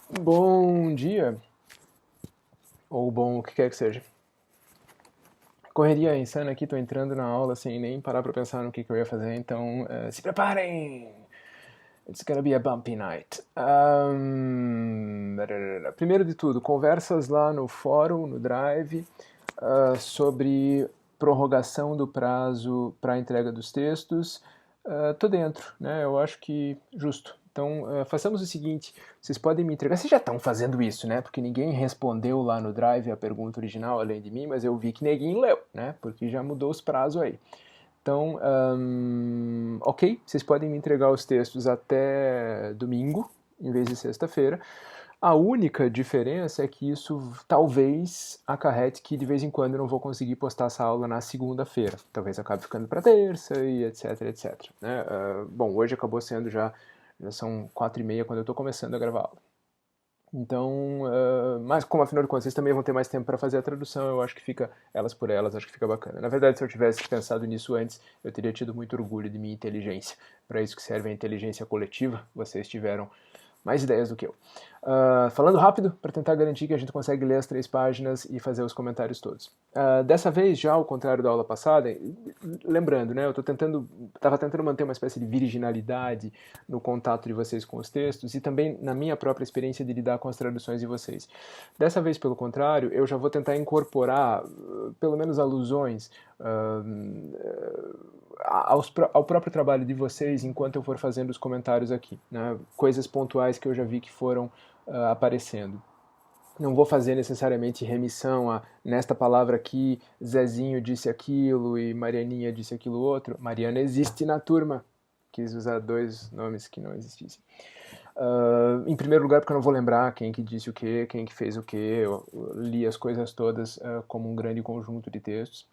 Bom dia, ou bom o que quer que seja. Correria insana aqui, tô entrando na aula sem nem parar pra pensar no que eu ia fazer, então se preparem! It's gonna be a bumpy night. Primeiro de tudo, conversas lá no fórum, no Drive, sobre prorrogação do prazo para entrega dos textos. Tô dentro, né? Eu acho que justo. Então, façamos o seguinte: vocês podem me entregar. Vocês já estão fazendo isso, né? Porque ninguém respondeu lá no Drive a pergunta original além de mim, mas eu vi que ninguém leu, né? Porque já mudou os prazos aí. Então, ok, vocês podem me entregar os textos até domingo, em vez de sexta-feira. A única diferença é que isso talvez acarrete que de vez em quando eu não vou conseguir postar essa aula na segunda-feira. Talvez acabe ficando para terça e etc, etc. Né? Bom, hoje acabou sendo já são 4h30 quando eu estou começando a gravar a aula. Então, mas como afinal de contas vocês também vão ter mais tempo para fazer a tradução, eu acho que fica elas por elas, acho que fica bacana. Na verdade, se eu tivesse pensado nisso antes, eu teria tido muito orgulho de minha inteligência. Para isso que serve a inteligência coletiva, vocês tiveram mais ideias do que eu. Falando rápido, para tentar garantir que a gente consegue ler as 3 páginas e fazer os comentários todos. Dessa vez, já ao contrário da aula passada, lembrando, né, eu estava tentando manter uma espécie de virginalidade no contato de vocês com os textos e também na minha própria experiência de lidar com as traduções de vocês. Dessa vez, pelo contrário, eu já vou tentar incorporar, pelo menos alusões, ao próprio trabalho de vocês enquanto eu for fazendo os comentários aqui, né? Coisas pontuais que eu já vi que foram aparecendo. Não vou fazer necessariamente remissão a nesta palavra aqui, Zezinho disse aquilo e Marianinha disse aquilo outro. Mariana existe na turma. Quis usar 2 nomes que não existissem. Em primeiro lugar, porque eu não vou lembrar quem que disse o que, quem que fez o que. Eu li as coisas todas como um grande conjunto de textos.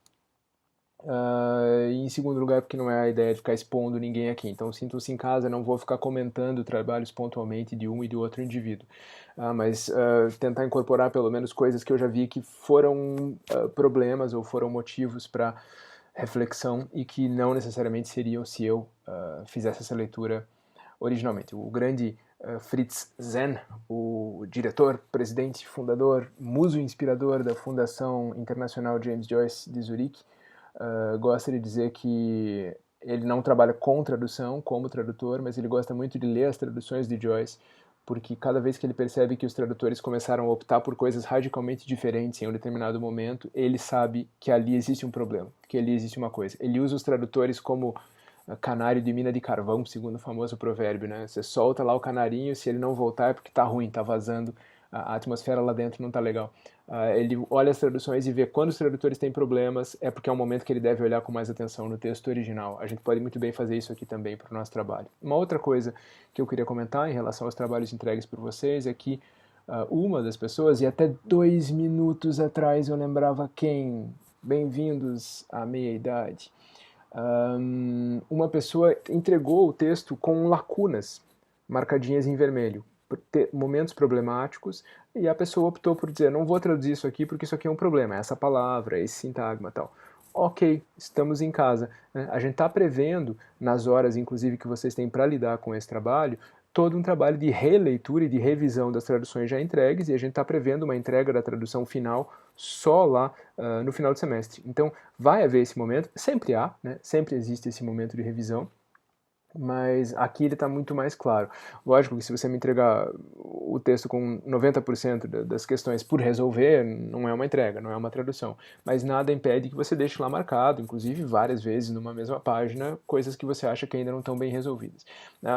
E em segundo lugar, porque não é a ideia de ficar expondo ninguém aqui. Então, sintam-se em casa, não vou ficar comentando trabalhos pontualmente de um e de outro indivíduo. Mas tentar incorporar pelo menos coisas que eu já vi que foram problemas ou foram motivos para reflexão e que não necessariamente seriam se eu fizesse essa leitura originalmente. O grande Fritz Zen, o diretor, presidente, fundador, muso inspirador da Fundação Internacional James Joyce de Zurique, gosta de dizer que ele não trabalha com tradução como tradutor, mas ele gosta muito de ler as traduções de Joyce, porque cada vez que ele percebe que os tradutores começaram a optar por coisas radicalmente diferentes em um determinado momento, ele sabe que ali existe um problema, que ali existe uma coisa. Ele usa os tradutores como canário de mina de carvão, segundo o famoso provérbio, né? Você solta lá o canarinho, se ele não voltar é porque tá ruim, tá vazando, a atmosfera lá dentro não tá legal. Ele olha as traduções e vê quando os tradutores têm problemas, é porque é um momento que ele deve olhar com mais atenção no texto original. A gente pode muito bem fazer isso aqui também para o nosso trabalho. Uma outra coisa que eu queria comentar em relação aos trabalhos entregues por vocês é que uma das pessoas, e até 2 minutos atrás eu lembrava quem, bem-vindos à meia-idade, uma pessoa entregou o texto com lacunas marcadinhas em vermelho, momentos problemáticos, e a pessoa optou por dizer, não vou traduzir isso aqui porque isso aqui é um problema, essa palavra, esse sintagma e tal. Ok, estamos em casa. Né? A gente está prevendo, nas horas inclusive que vocês têm para lidar com esse trabalho, todo um trabalho de releitura e de revisão das traduções já entregues, e a gente está prevendo uma entrega da tradução final só lá no final do semestre. Então, vai haver esse momento, sempre há, né? Sempre existe esse momento de revisão, mas aqui ele está muito mais claro. Lógico que se você me entregar o texto com 90% das questões por resolver, não é uma entrega, não é uma tradução. Mas nada impede que você deixe lá marcado, inclusive várias vezes numa mesma página, coisas que você acha que ainda não estão bem resolvidas.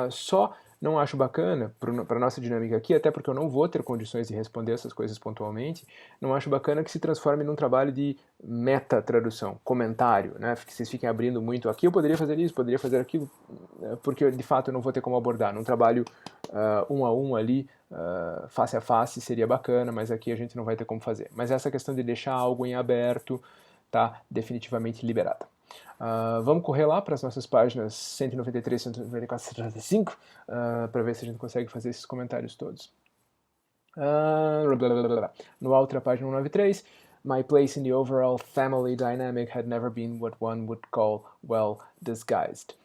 Só não acho bacana, para a nossa dinâmica aqui, até porque eu não vou ter condições de responder essas coisas pontualmente, não acho bacana que se transforme num trabalho de meta-tradução, comentário, né? Que vocês fiquem abrindo muito aqui, eu poderia fazer isso, poderia fazer aquilo, porque de fato eu não vou ter como abordar. Num trabalho um a um ali, face a face, seria bacana, mas aqui a gente não vai ter como fazer. Mas essa questão de deixar algo em aberto está definitivamente liberada. Vamos correr lá para as nossas páginas 193, 194, 195 para ver se a gente consegue fazer esses comentários todos. No outra página 193, my place in the overall family dynamic had never been what one would call well disguised.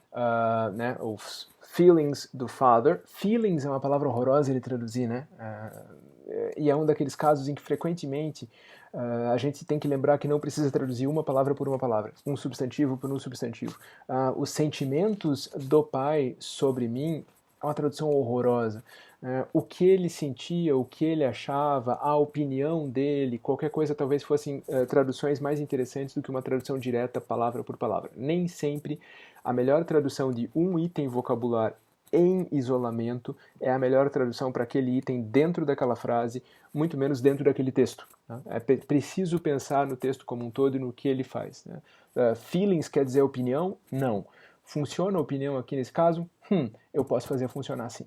né, os feelings do father. Feelings é uma palavra horrorosa de traduzir, né? E é um daqueles casos em que frequentemente a gente tem que lembrar que não precisa traduzir uma palavra por uma palavra, um substantivo por um substantivo. Os sentimentos do pai sobre mim é uma tradução horrorosa. O que ele sentia, o que ele achava, a opinião dele, qualquer coisa talvez fossem traduções mais interessantes do que uma tradução direta palavra por palavra. Nem sempre a melhor tradução de um item vocabular em isolamento é a melhor tradução para aquele item dentro daquela frase, muito menos dentro daquele texto. Né? É preciso pensar no texto como um todo e no que ele faz. Né? Feelings quer dizer opinião? Não. Funciona a opinião aqui nesse caso? Eu posso fazer funcionar assim.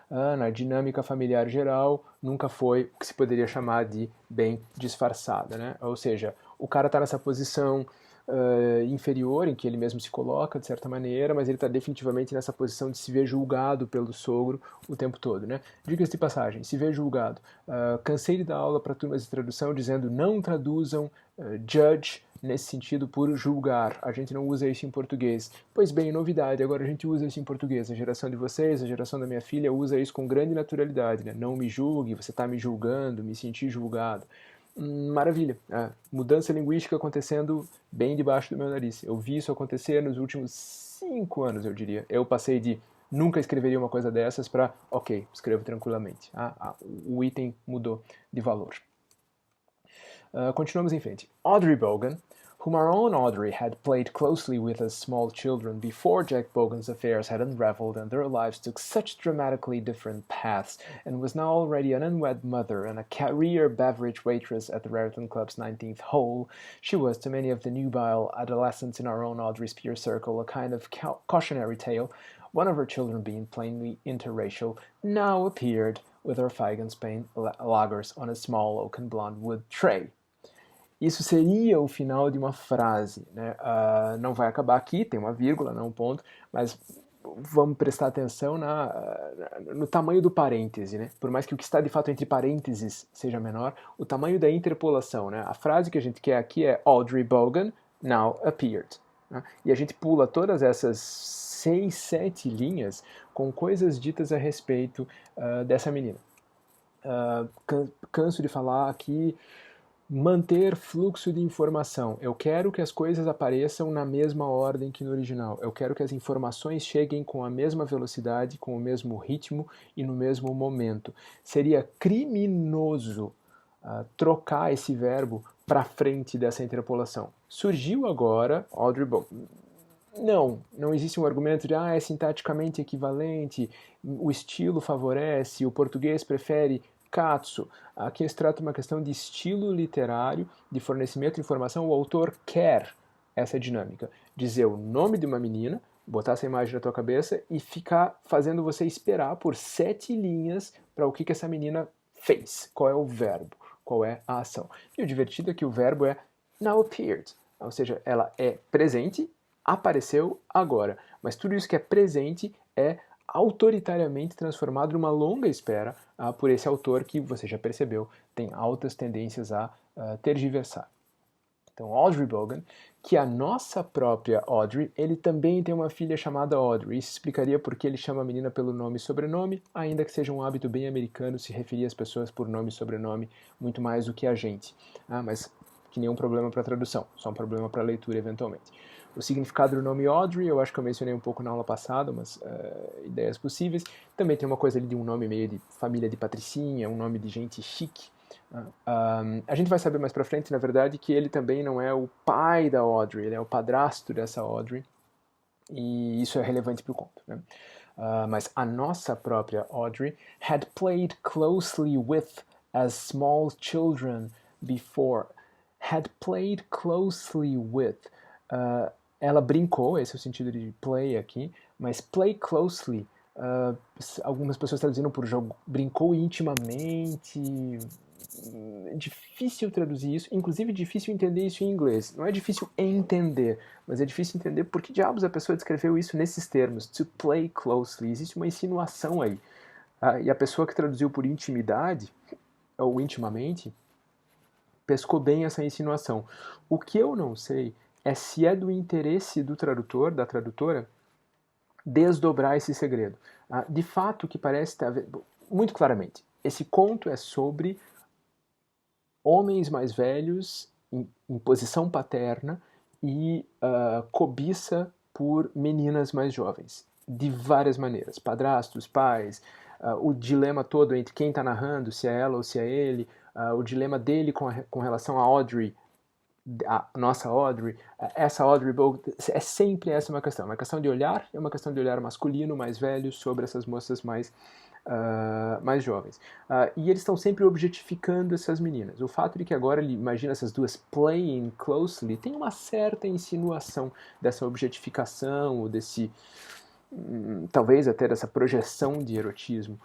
Na dinâmica familiar geral, nunca foi o que se poderia chamar de bem disfarçada. Né? Ou seja, o cara está nessa posição inferior, em que ele mesmo se coloca, de certa maneira, mas ele está definitivamente nessa posição de se ver julgado pelo sogro o tempo todo. Né? Dicas de passagem, se ver julgado. Cansei de dar aula para turmas de tradução dizendo não traduzam judge nesse sentido por julgar. A gente não usa isso em português. Pois bem, novidade, agora a gente usa isso em português. A geração de vocês, a geração da minha filha usa isso com grande naturalidade. Né? Não me julgue, você está me julgando, me senti julgado. Maravilha. Mudança linguística acontecendo bem debaixo do meu nariz. Eu vi isso acontecer nos últimos 5 anos, eu diria. Eu passei de nunca escreveria uma coisa dessas para, ok, escrevo tranquilamente. O item mudou de valor. Continuamos em frente. Audrey Bogan, whom our own Audrey had played closely with as small children before Jack Bogan's affairs had unraveled and their lives took such dramatically different paths, and was now already an unwed mother and a career beverage waitress at the Raritan Club's 19th hole, she was to many of the nubile adolescents in our own Audrey's peer circle a kind of cautionary tale. One of her children, being plainly interracial, now appeared with her Feigenstein lagers on a small oaken blonde wood tray. Isso seria o final de uma frase. Né? Não vai acabar aqui, tem uma vírgula, não um ponto, mas vamos prestar atenção no tamanho do parêntese. Né? Por mais que o que está de fato entre parênteses seja menor, o tamanho da interpolação. Né? A frase que a gente quer aqui é Audrey Bogan now appeared. Né? E a gente pula todas essas 6, 7 linhas com coisas ditas a respeito dessa menina. Canso de falar aqui. Manter fluxo de informação. Eu quero que as coisas apareçam na mesma ordem que no original. Eu quero que as informações cheguem com a mesma velocidade, com o mesmo ritmo e no mesmo momento. Seria criminoso trocar esse verbo para frente dessa interpolação. Surgiu agora, Audrey Bogan. Não existe um argumento de é sintaticamente equivalente, o estilo favorece, o português prefere Katsu. Aqui se trata de uma questão de estilo literário, de fornecimento de informação. O autor quer essa dinâmica. Dizer o nome de uma menina, botar essa imagem na tua cabeça e ficar fazendo você esperar por 7 linhas para o que essa menina fez. Qual é o verbo? Qual é a ação? E o divertido é que o verbo é now appeared. Ou seja, ela é presente, apareceu agora. Mas tudo isso que é presente é autoritariamente transformado numa longa espera por esse autor que, você já percebeu, tem altas tendências a tergiversar. Então, Audrey Bogan, que a nossa própria Audrey, ele também tem uma filha chamada Audrey. Isso explicaria por que ele chama a menina pelo nome e sobrenome, ainda que seja um hábito bem americano se referir às pessoas por nome e sobrenome muito mais do que a gente. Mas que nenhum problema para tradução, só um problema para leitura eventualmente. O significado do nome Audrey, eu acho que eu mencionei um pouco na aula passada, mas ideias possíveis. Também tem uma coisa ali de um nome meio de família de patricinha, um nome de gente chique. A gente vai saber mais pra frente, na verdade, que ele também não é o pai da Audrey, ele é o padrasto dessa Audrey, e isso é relevante pro conto. Né? Mas a nossa própria Audrey had played closely with as small children before. Had played closely with. Ela brincou, esse é o sentido de play aqui, mas play closely, algumas pessoas traduziram por jogo, brincou intimamente, difícil traduzir isso, inclusive difícil entender isso em inglês. Não é difícil entender, mas é difícil entender por que diabos a pessoa descreveu isso nesses termos, to play closely, existe uma insinuação aí. E a pessoa que traduziu por intimidade, ou intimamente, pescou bem essa insinuação. O que eu não sei é se é do interesse do tradutor, da tradutora, desdobrar esse segredo. De fato, o que parece estar muito claramente, esse conto é sobre homens mais velhos em posição paterna e cobiça por meninas mais jovens, de várias maneiras, padrastos, pais, o dilema todo entre quem está narrando, se é ela ou se é ele, o dilema dele com relação a Audrey, a nossa Audrey, essa Audrey Bogue, é sempre essa uma questão de olhar, é uma questão de olhar masculino, mais velho, sobre essas moças mais jovens. E eles estão sempre objetificando essas meninas. O fato de que agora ele imagina essas duas playing closely tem uma certa insinuação dessa objetificação, ou desse talvez até dessa projeção de erotismo.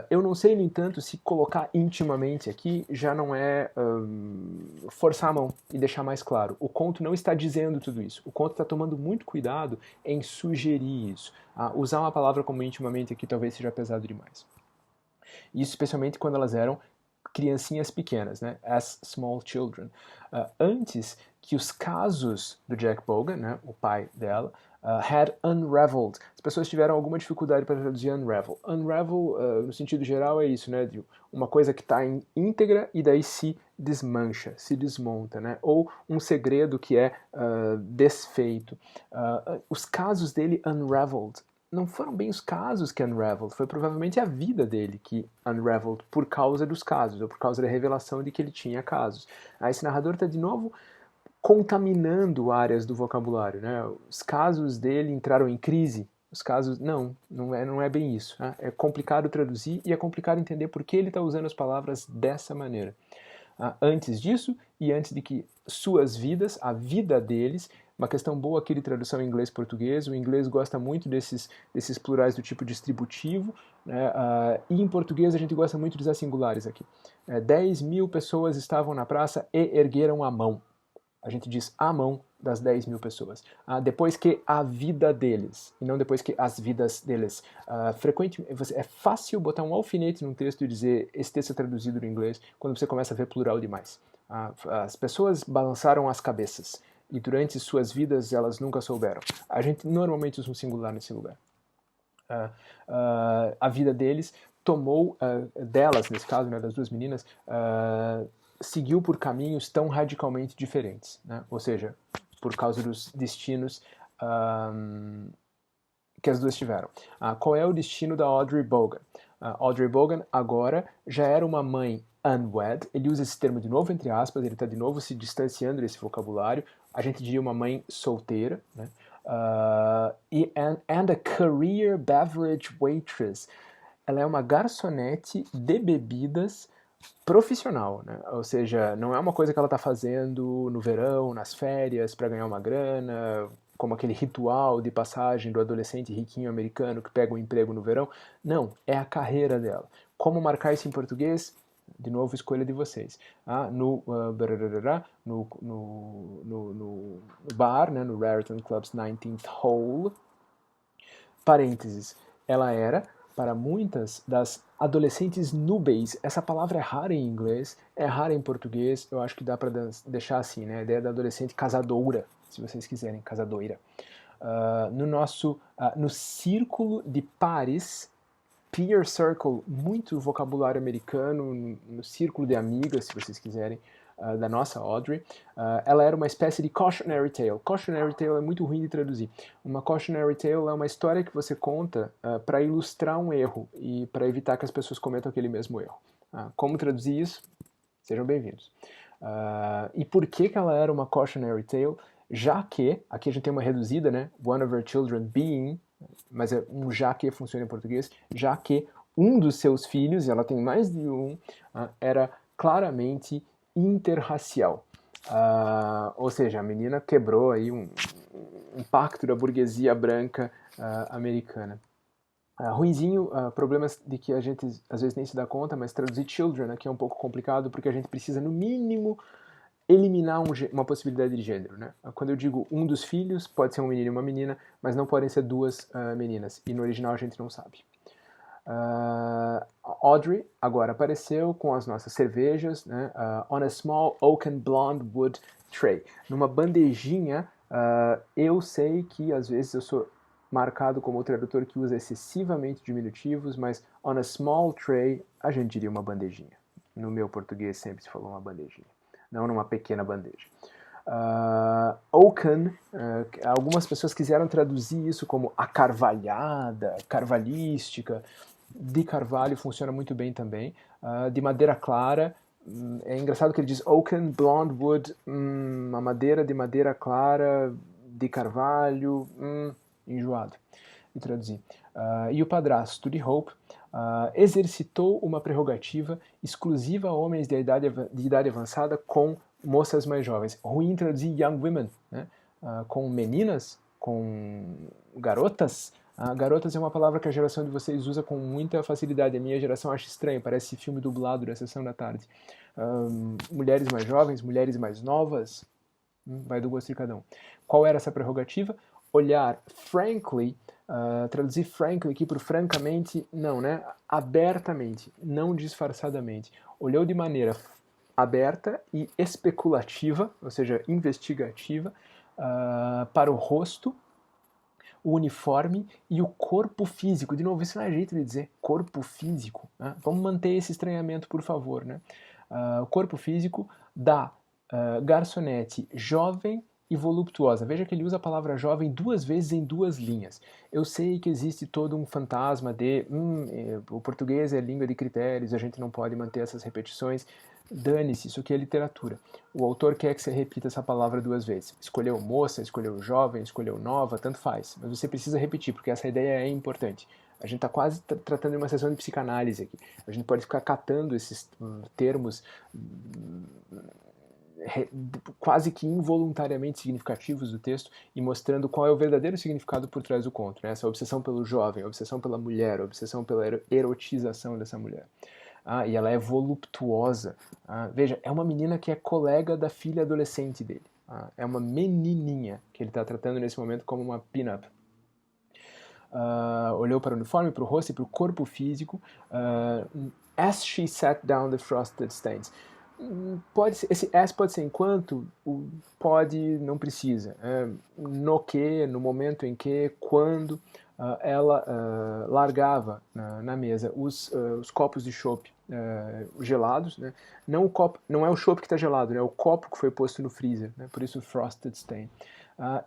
Eu não sei, no entanto, se colocar intimamente aqui já não é forçar a mão e deixar mais claro. O conto não está dizendo tudo isso. O conto está tomando muito cuidado em sugerir isso. Usar uma palavra como intimamente aqui talvez seja pesado demais. Isso especialmente quando elas eram criancinhas pequenas, né? As small children. Antes que os casos do Jack Bogan, né, o pai dela, had unraveled. As pessoas tiveram alguma dificuldade para traduzir unravel. Unravel, no sentido geral, é isso, né? De uma coisa que está íntegra e daí se desmancha, se desmonta, né? Ou um segredo que é desfeito. Os casos dele unraveled não foram bem os casos que unraveled, foi provavelmente a vida dele que unraveled por causa dos casos, ou por causa da revelação de que ele tinha casos. Esse narrador está de novo contaminando áreas do vocabulário, né? Os casos dele entraram em crise, os casos... não é bem isso. Né? É complicado traduzir e é complicado entender por que ele está usando as palavras dessa maneira. Antes disso, e antes de que suas vidas, a vida deles, uma questão boa aqui de tradução em inglês-português, o inglês gosta muito desses plurais do tipo distributivo, né? E em português a gente gosta muito de usar singulares aqui. 10 mil pessoas estavam na praça e ergueram a mão. A gente diz a mão das 10 mil pessoas. Depois que a vida deles, e não depois que as vidas deles. É fácil botar um alfinete num texto e dizer esse texto é traduzido no inglês quando você começa a ver plural demais. As pessoas balançaram as cabeças e durante suas vidas elas nunca souberam. A gente normalmente usa um singular nesse lugar. A vida deles tomou, delas nesse caso, né, das duas meninas, seguiu por caminhos tão radicalmente diferentes, né? Ou seja, por causa dos destinos que as duas tiveram. Qual é o destino da Audrey Bogan? Audrey Bogan agora já era uma mãe unwed, ele usa esse termo de novo entre aspas, ele está de novo se distanciando desse vocabulário, a gente diria uma mãe solteira, né? And a career beverage waitress. Ela é uma garçonete de bebidas profissional, né? Ou seja, não é uma coisa que ela está fazendo no verão, nas férias, para ganhar uma grana, como aquele ritual de passagem do adolescente riquinho americano que pega um emprego no verão. Não, é a carreira dela. Como marcar isso em português? De novo, escolha de vocês. No bar, né, no Raritan Club's 19th Hole, parênteses, ela era, para muitas das adolescentes núbeis, essa palavra é rara em inglês, é rara em português, eu acho que dá para deixar assim, né? A ideia da adolescente casadoura, se vocês quiserem, casadoira. No círculo de pares, peer circle, muito vocabulário americano, no círculo de amigas, se vocês quiserem, da nossa Audrey, ela era uma espécie de cautionary tale. Cautionary tale é muito ruim de traduzir. Uma cautionary tale é uma história que você conta para ilustrar um erro e para evitar que as pessoas cometam aquele mesmo erro. Como traduzir isso? Sejam bem-vindos. E por que ela era uma cautionary tale? Já que, aqui a gente tem uma reduzida, né? One of her children being, mas é um já que funciona em português, já que um dos seus filhos, e ela tem mais de um, era claramente interracial. Ou seja, a menina quebrou aí um pacto da burguesia branca americana. Ruinzinho, problemas de que a gente às vezes nem se dá conta, mas traduzir children aqui é um pouco complicado porque a gente precisa, no mínimo, eliminar uma possibilidade de gênero, né? Quando eu digo um dos filhos, pode ser um menino e uma menina, mas não podem ser duas meninas, e no original a gente não sabe. Audrey agora apareceu com as nossas cervejas, né? On a small oaken blonde wood tray, numa bandejinha Eu sei que às vezes eu sou marcado como o tradutor que usa excessivamente diminutivos, mas on a small tray a gente diria uma bandejinha. No meu português sempre se falou uma bandejinha, não numa pequena bandeja. Oaken, algumas pessoas quiseram traduzir isso como acarvalhada, carvalística. De carvalho funciona muito bem também. De madeira clara, é engraçado que ele diz oaken, blonde wood, uma madeira de madeira clara, de carvalho, enjoado de traduzir. E o padrasto de Hope exercitou uma prerrogativa exclusiva a homens de idade avançada com moças mais jovens. Ruim traduzir young women, né? Com meninas, com garotas. Garotas é uma palavra que a geração de vocês usa com muita facilidade. A minha geração acha estranho, parece filme dublado da Sessão da Tarde. Mulheres mais jovens, mulheres mais novas, vai do gosto de cada um. Qual era essa prerrogativa? Olhar frankly, traduzir frankly aqui por francamente, não, né? Abertamente, não disfarçadamente. Olhou de maneira aberta e especulativa, ou seja, investigativa, para o rosto, o uniforme e o corpo físico. De novo, isso não é jeito de dizer corpo físico. Né? Vamos manter esse estranhamento, por favor. Né? O corpo físico da garçonete jovem e voluptuosa. Veja que ele usa a palavra jovem 2 vezes em 2 linhas. Eu sei que existe todo um fantasma de o português é língua de critérios, a gente não pode manter essas repetições. Dane-se, isso aqui é literatura. O autor quer que você repita essa palavra 2 vezes. Escolheu moça, escolheu jovem, escolheu nova, tanto faz. Mas você precisa repetir, porque essa ideia é importante. A gente está quase tratando de uma sessão de psicanálise aqui. A gente pode ficar catando esses termos quase que involuntariamente significativos do texto e mostrando qual é o verdadeiro significado por trás do conto. Né? Essa obsessão pelo jovem, a obsessão pela mulher, a obsessão pela erotização dessa mulher. E ela é voluptuosa. Veja, é uma menina que é colega da filha adolescente dele. É uma menininha que ele está tratando nesse momento como uma pin-up. Olhou para o uniforme, para o rosto e para o corpo físico. As she sat down the frosted stains. Esse as pode ser enquanto, pode, não precisa. No que, no momento em que, quando ela largava na mesa os copos de chopp gelados, né? Não o copo, não é o chopp que está gelado, né? É o copo que foi posto no freezer, né? Por isso frosted stain.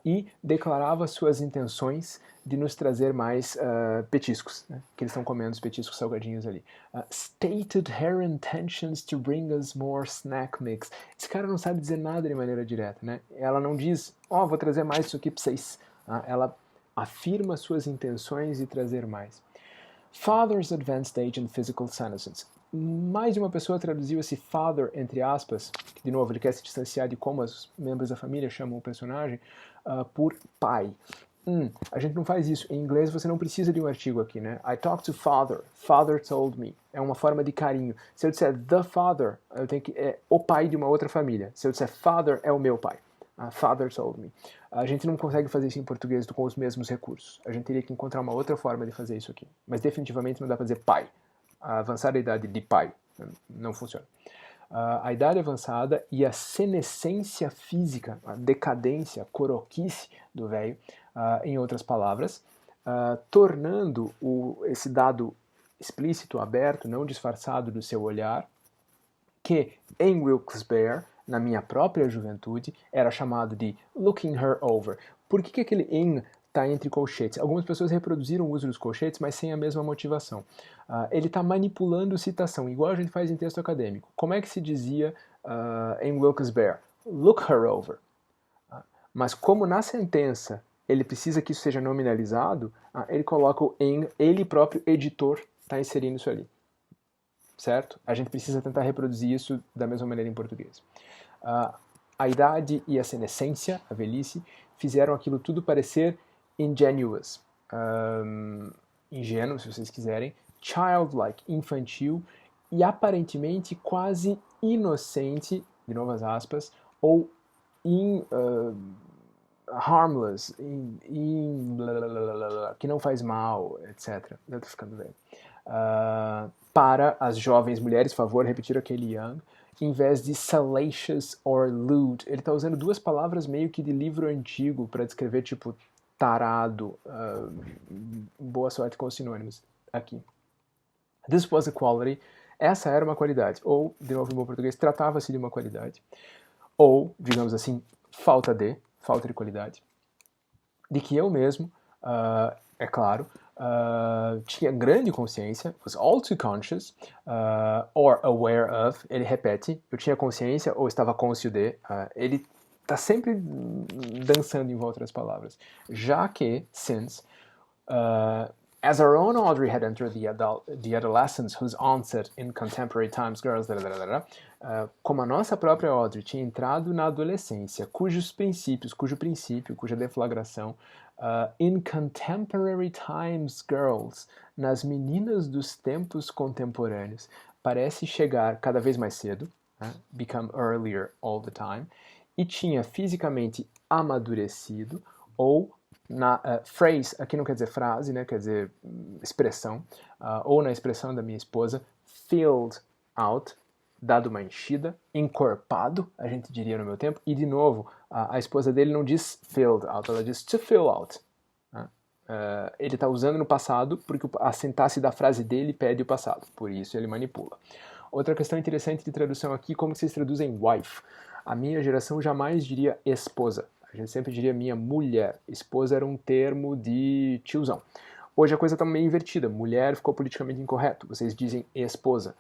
E declarava suas intenções de nos trazer mais petiscos, né? Que eles estão comendo os petiscos salgadinhos ali. Stated her intentions to bring us more snack mix. Esse cara não sabe dizer nada de maneira direta, né? Ela não diz, vou trazer mais isso aqui para vocês. Ela afirma suas intenções de trazer mais. Father's advanced age and physical senescence. Mais de uma pessoa traduziu esse father, entre aspas, que de novo ele quer se distanciar de como os membros da família chamam o personagem, por pai. A gente não faz isso. Em inglês você não precisa de um artigo aqui, né? I talked to father. Father told me. É uma forma de carinho. Se eu disser the father, eu tenho que é o pai de uma outra família. Se eu disser father, é o meu pai. Father told me. A gente não consegue fazer isso em português com os mesmos recursos. A gente teria que encontrar uma outra forma de fazer isso aqui. Mas definitivamente não dá para dizer pai. Avançar a idade de pai não funciona. A idade avançada e a senescência física, a decadência, a coroquice do velho, em outras palavras, tornando esse dado explícito, aberto, não disfarçado do seu olhar, que em Wilkes-Barre, na minha própria juventude, era chamado de looking her over. Por que aquele in está entre colchetes? Algumas pessoas reproduziram o uso dos colchetes, mas sem a mesma motivação. Ele está manipulando citação, igual a gente faz em texto acadêmico. Como é que se dizia em Wilkes-Barre? Look her over. Mas como na sentença ele precisa que isso seja nominalizado, ele coloca o in, ele próprio editor está inserindo isso ali. Certo? A gente precisa tentar reproduzir isso da mesma maneira em português. A idade e a senescência, a velhice, fizeram aquilo tudo parecer ingenuous, ingênuo, se vocês quiserem, childlike, infantil, e aparentemente quase inocente, de novas aspas, ou harmless, que não faz mal, etc. Eu tô ficando velho. para as jovens mulheres, favor, repetir aquele young, em vez de salacious or lewd. Ele está usando duas palavras meio que de livro antigo para descrever, tipo, tarado. Boa sorte com os sinônimos aqui. This was a quality. Essa era uma qualidade. Ou, de novo em bom português, tratava-se de uma qualidade. Ou, digamos assim, falta de qualidade. De que eu mesmo, é claro, tinha grande consciência, was all too conscious, or aware of, ele repete, eu tinha consciência ou estava cônscio de, ele está sempre dançando em volta das palavras. Já que, since, as our own Audrey had entered the adolescence whose onset in contemporary times, girls, como a nossa própria Audrey tinha entrado na adolescência, cujo princípio, cuja deflagração, in contemporary times, girls, nas meninas dos tempos contemporâneos, parece chegar cada vez mais cedo, become earlier all the time, e tinha fisicamente amadurecido, ou na phrase, aqui não quer dizer frase, né, quer dizer expressão, ou na expressão da minha esposa, filled out, dado uma enchida, encorpado, a gente diria no meu tempo, e de novo, a esposa dele não diz filled out, ela diz to fill out. Ele está usando no passado porque a sintaxe da frase dele pede o passado, por isso ele manipula. Outra questão interessante de tradução aqui, como vocês traduzem wife? A minha geração jamais diria esposa. A gente sempre diria minha mulher. Esposa era um termo de tiozão. Hoje a coisa está meio invertida. Mulher ficou politicamente incorreto. Vocês dizem esposa.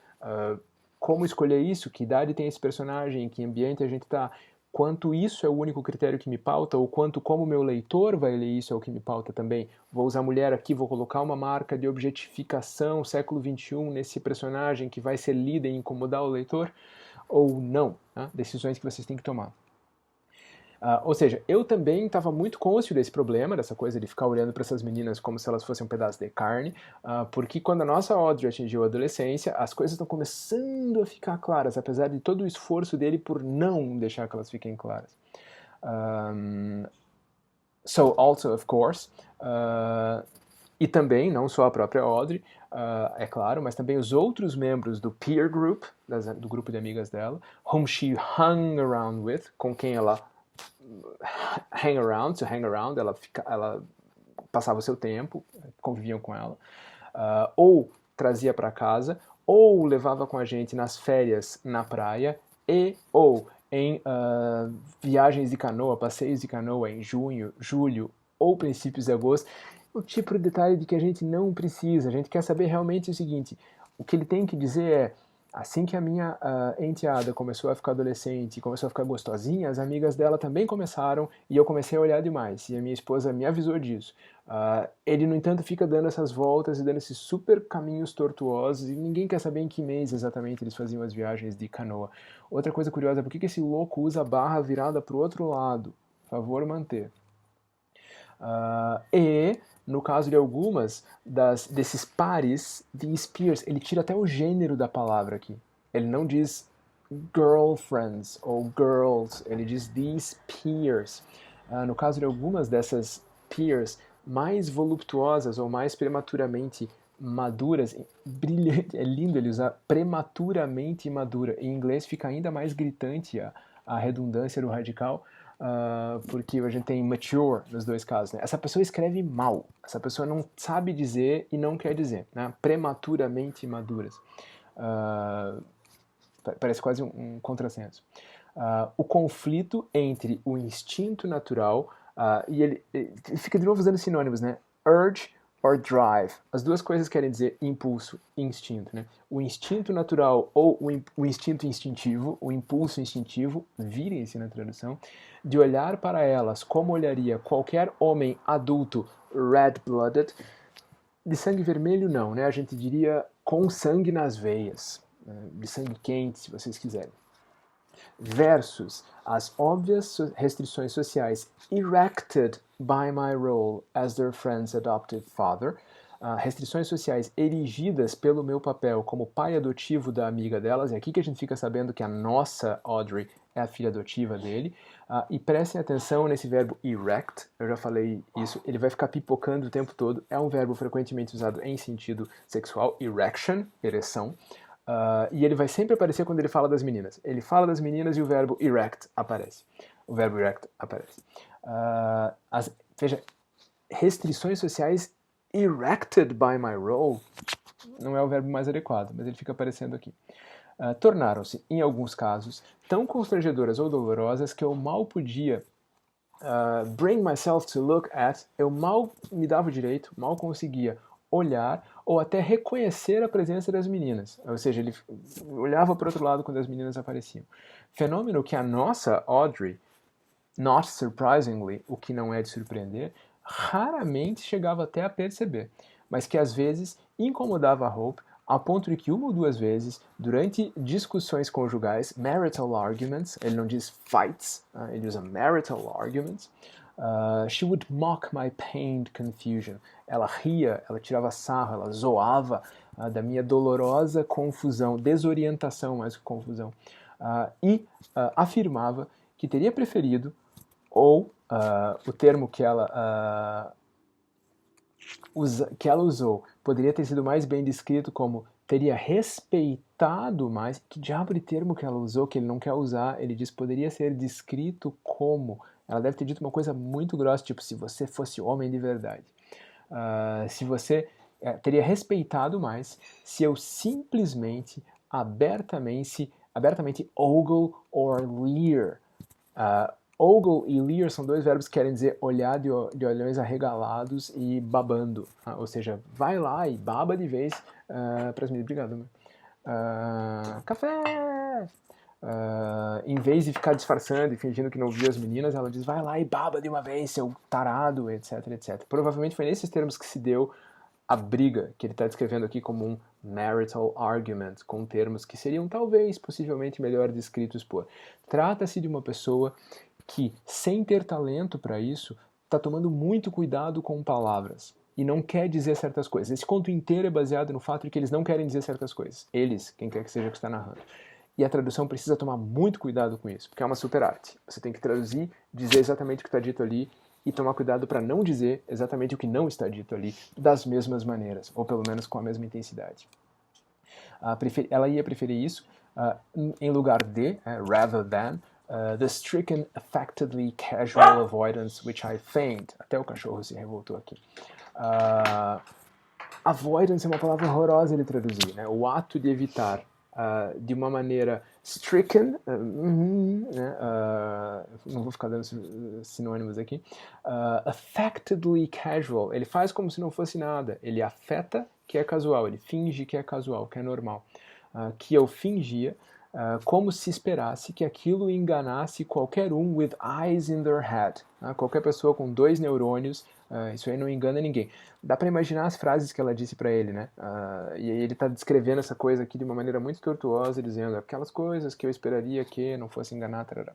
Como escolher isso? Que idade tem esse personagem? Em que ambiente a gente está? Quanto isso é o único critério que me pauta? Ou quanto como meu leitor vai ler isso é o que me pauta também? Vou usar mulher aqui, vou colocar uma marca de objetificação século XXI nesse personagem que vai ser lida e incomodar o leitor? Ou não? Decisões que vocês têm que tomar. Ou seja, eu também estava muito cônscio desse problema, dessa coisa de ficar olhando para essas meninas como se elas fossem um pedaço de carne, porque quando a nossa Audrey atingiu a adolescência, as coisas estão começando a ficar claras, apesar de todo o esforço dele por não deixar que elas fiquem claras. So, also, of course, e também, não só a própria Audrey, é claro, mas também os outros membros do peer group, do grupo de amigas dela, whom she hung around with, com quem ela hang around, ela passava o seu tempo, conviviam com ela, ou trazia para casa, ou levava com a gente nas férias na praia, ou em viagens de canoa, passeios de canoa em junho, julho ou princípios de agosto. O tipo de detalhe de que a gente não precisa, a gente quer saber realmente o seguinte, o que ele tem que dizer é, assim que a minha enteada começou a ficar adolescente, começou a ficar gostosinha, as amigas dela também começaram e eu comecei a olhar demais. E a minha esposa me avisou disso. Ele, no entanto, fica dando essas voltas e dando esses super caminhos tortuosos e ninguém quer saber em que mês exatamente eles faziam as viagens de canoa. Outra coisa curiosa, por que esse louco usa a barra virada para o outro lado? Favor manter. No caso de algumas desses pares, these peers, ele tira até o gênero da palavra aqui. Ele não diz girlfriends ou girls, ele diz these peers. No caso de algumas dessas peers mais voluptuosas ou mais prematuramente maduras, brilhante, é lindo ele usar prematuramente madura. Em inglês fica ainda mais gritante a redundância do radical, porque a gente tem mature nos dois casos, né? Essa pessoa escreve mal, essa pessoa não sabe dizer e não quer dizer, né? Prematuramente maduras. Parece quase um contrassenso. O conflito entre o instinto natural, e ele fica de novo usando sinônimos, né? Urge or drive. As duas coisas querem dizer impulso e instinto, né? O instinto natural ou o instinto instintivo, o impulso instintivo, virem-se na tradução, de olhar para elas como olharia qualquer homem adulto red-blooded, de sangue vermelho não, né? A gente diria com sangue nas veias, de sangue quente, se vocês quiserem. Versus as óbvias restrições sociais erected by my role as their friend's adopted father, restrições sociais erigidas pelo meu papel como pai adotivo da amiga delas, é aqui que a gente fica sabendo que a nossa Audrey é a filha adotiva dele, e prestem atenção nesse verbo erect, eu já falei isso, ele vai ficar pipocando o tempo todo, é um verbo frequentemente usado em sentido sexual, erection, ereção, e ele vai sempre aparecer quando ele fala das meninas. Ele fala das meninas e o verbo erect aparece. O verbo erect aparece. Veja, restrições sociais erected by my role não é o verbo mais adequado, mas ele fica aparecendo aqui. Tornaram-se, em alguns casos, tão constrangedoras ou dolorosas que eu mal podia bring myself to look at, eu mal me dava o direito, mal conseguia olhar ou até reconhecer a presença das meninas. Ou seja, ele olhava para o outro lado quando as meninas apareciam. Fenômeno que a nossa Audrey, not surprisingly, o que não é de surpreender, raramente chegava até a perceber, mas que às vezes incomodava a Hope a ponto de que uma ou duas vezes, durante discussões conjugais, marital arguments, ele não diz fights, ele usa marital arguments, she would mock my pained confusion. Ela ria, ela tirava sarro, ela zoava da minha dolorosa confusão, desorientação mais que confusão, e afirmava que teria preferido, ou o termo que ela usou poderia ter sido mais bem descrito como teria respeitado mais. Que diabo de termo que ela usou, que ele não quer usar? Ele diz poderia ser descrito como. Ela deve ter dito uma coisa muito grossa, tipo, se você fosse homem de verdade. Se você teria respeitado mais se eu simplesmente, abertamente ogle or leer. Ogle e leer são dois verbos que querem dizer olhar de olhões arregalados e babando. Ou seja, vai lá e baba de vez para as meninas. Obrigado. Café! Em vez de ficar disfarçando e fingindo que não viu as meninas, ela diz, vai lá e baba de uma vez, seu tarado, etc, etc. Provavelmente foi nesses termos que se deu a briga que ele está descrevendo aqui como um marital argument, com termos que seriam talvez, possivelmente, melhor descritos por. Trata-se de uma pessoa que, sem ter talento para isso, está tomando muito cuidado com palavras e não quer dizer certas coisas. Esse conto inteiro é baseado no fato de que eles não querem dizer certas coisas. Eles, quem quer que seja que está narrando. E a tradução precisa tomar muito cuidado com isso, porque é uma super arte. Você tem que traduzir, dizer exatamente o que está dito ali e tomar cuidado para não dizer exatamente o que não está dito ali das mesmas maneiras, ou pelo menos com a mesma intensidade. Ela ia preferir isso em lugar de, rather than, the stricken, affectedly casual avoidance which I feigned. Até o cachorro se revoltou aqui. Avoidance é uma palavra horrorosa ele traduzir, né? O ato de evitar de uma maneira stricken, não vou ficar dando sinônimos aqui, affectedly casual, ele faz como se não fosse nada, ele afeta que é casual, ele finge que é casual, que é normal, que eu fingia como se esperasse que aquilo enganasse qualquer um with eyes in their head, qualquer pessoa com 2 neurônios, isso aí não engana ninguém. Dá para imaginar as frases que ela disse para ele, né? E aí ele está descrevendo essa coisa aqui de uma maneira muito tortuosa, dizendo aquelas coisas que eu esperaria que não fosse enganar, tarará.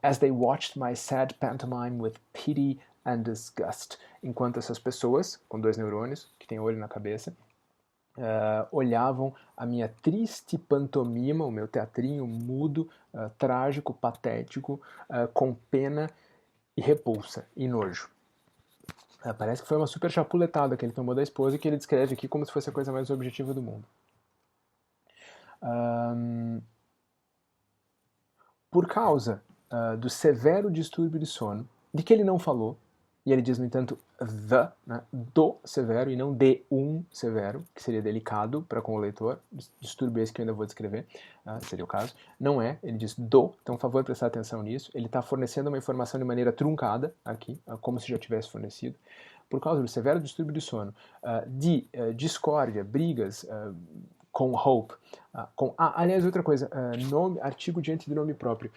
As they watched my sad pantomime with pity and disgust. Enquanto essas pessoas, com 2 neurônios, que têm olho na cabeça, olhavam a minha triste pantomima, o meu teatrinho mudo, trágico, patético, com pena e repulsa e nojo. Parece que foi uma super chapuletada que ele tomou da esposa e que ele descreve aqui como se fosse a coisa mais objetiva do mundo. Por causa do severo distúrbio de sono, de que ele não falou, e ele diz, no entanto, né, do severo e não de um severo, que seria delicado para com o leitor, distúrbio esse que eu ainda vou descrever, seria o caso. Não é, ele diz do, então, por favor, prestar atenção nisso. Ele está fornecendo uma informação de maneira truncada aqui, como se já tivesse fornecido. Por causa do severo distúrbio de sono, de discórdia, brigas com Hope, aliás, outra coisa, artigo diante do nome próprio.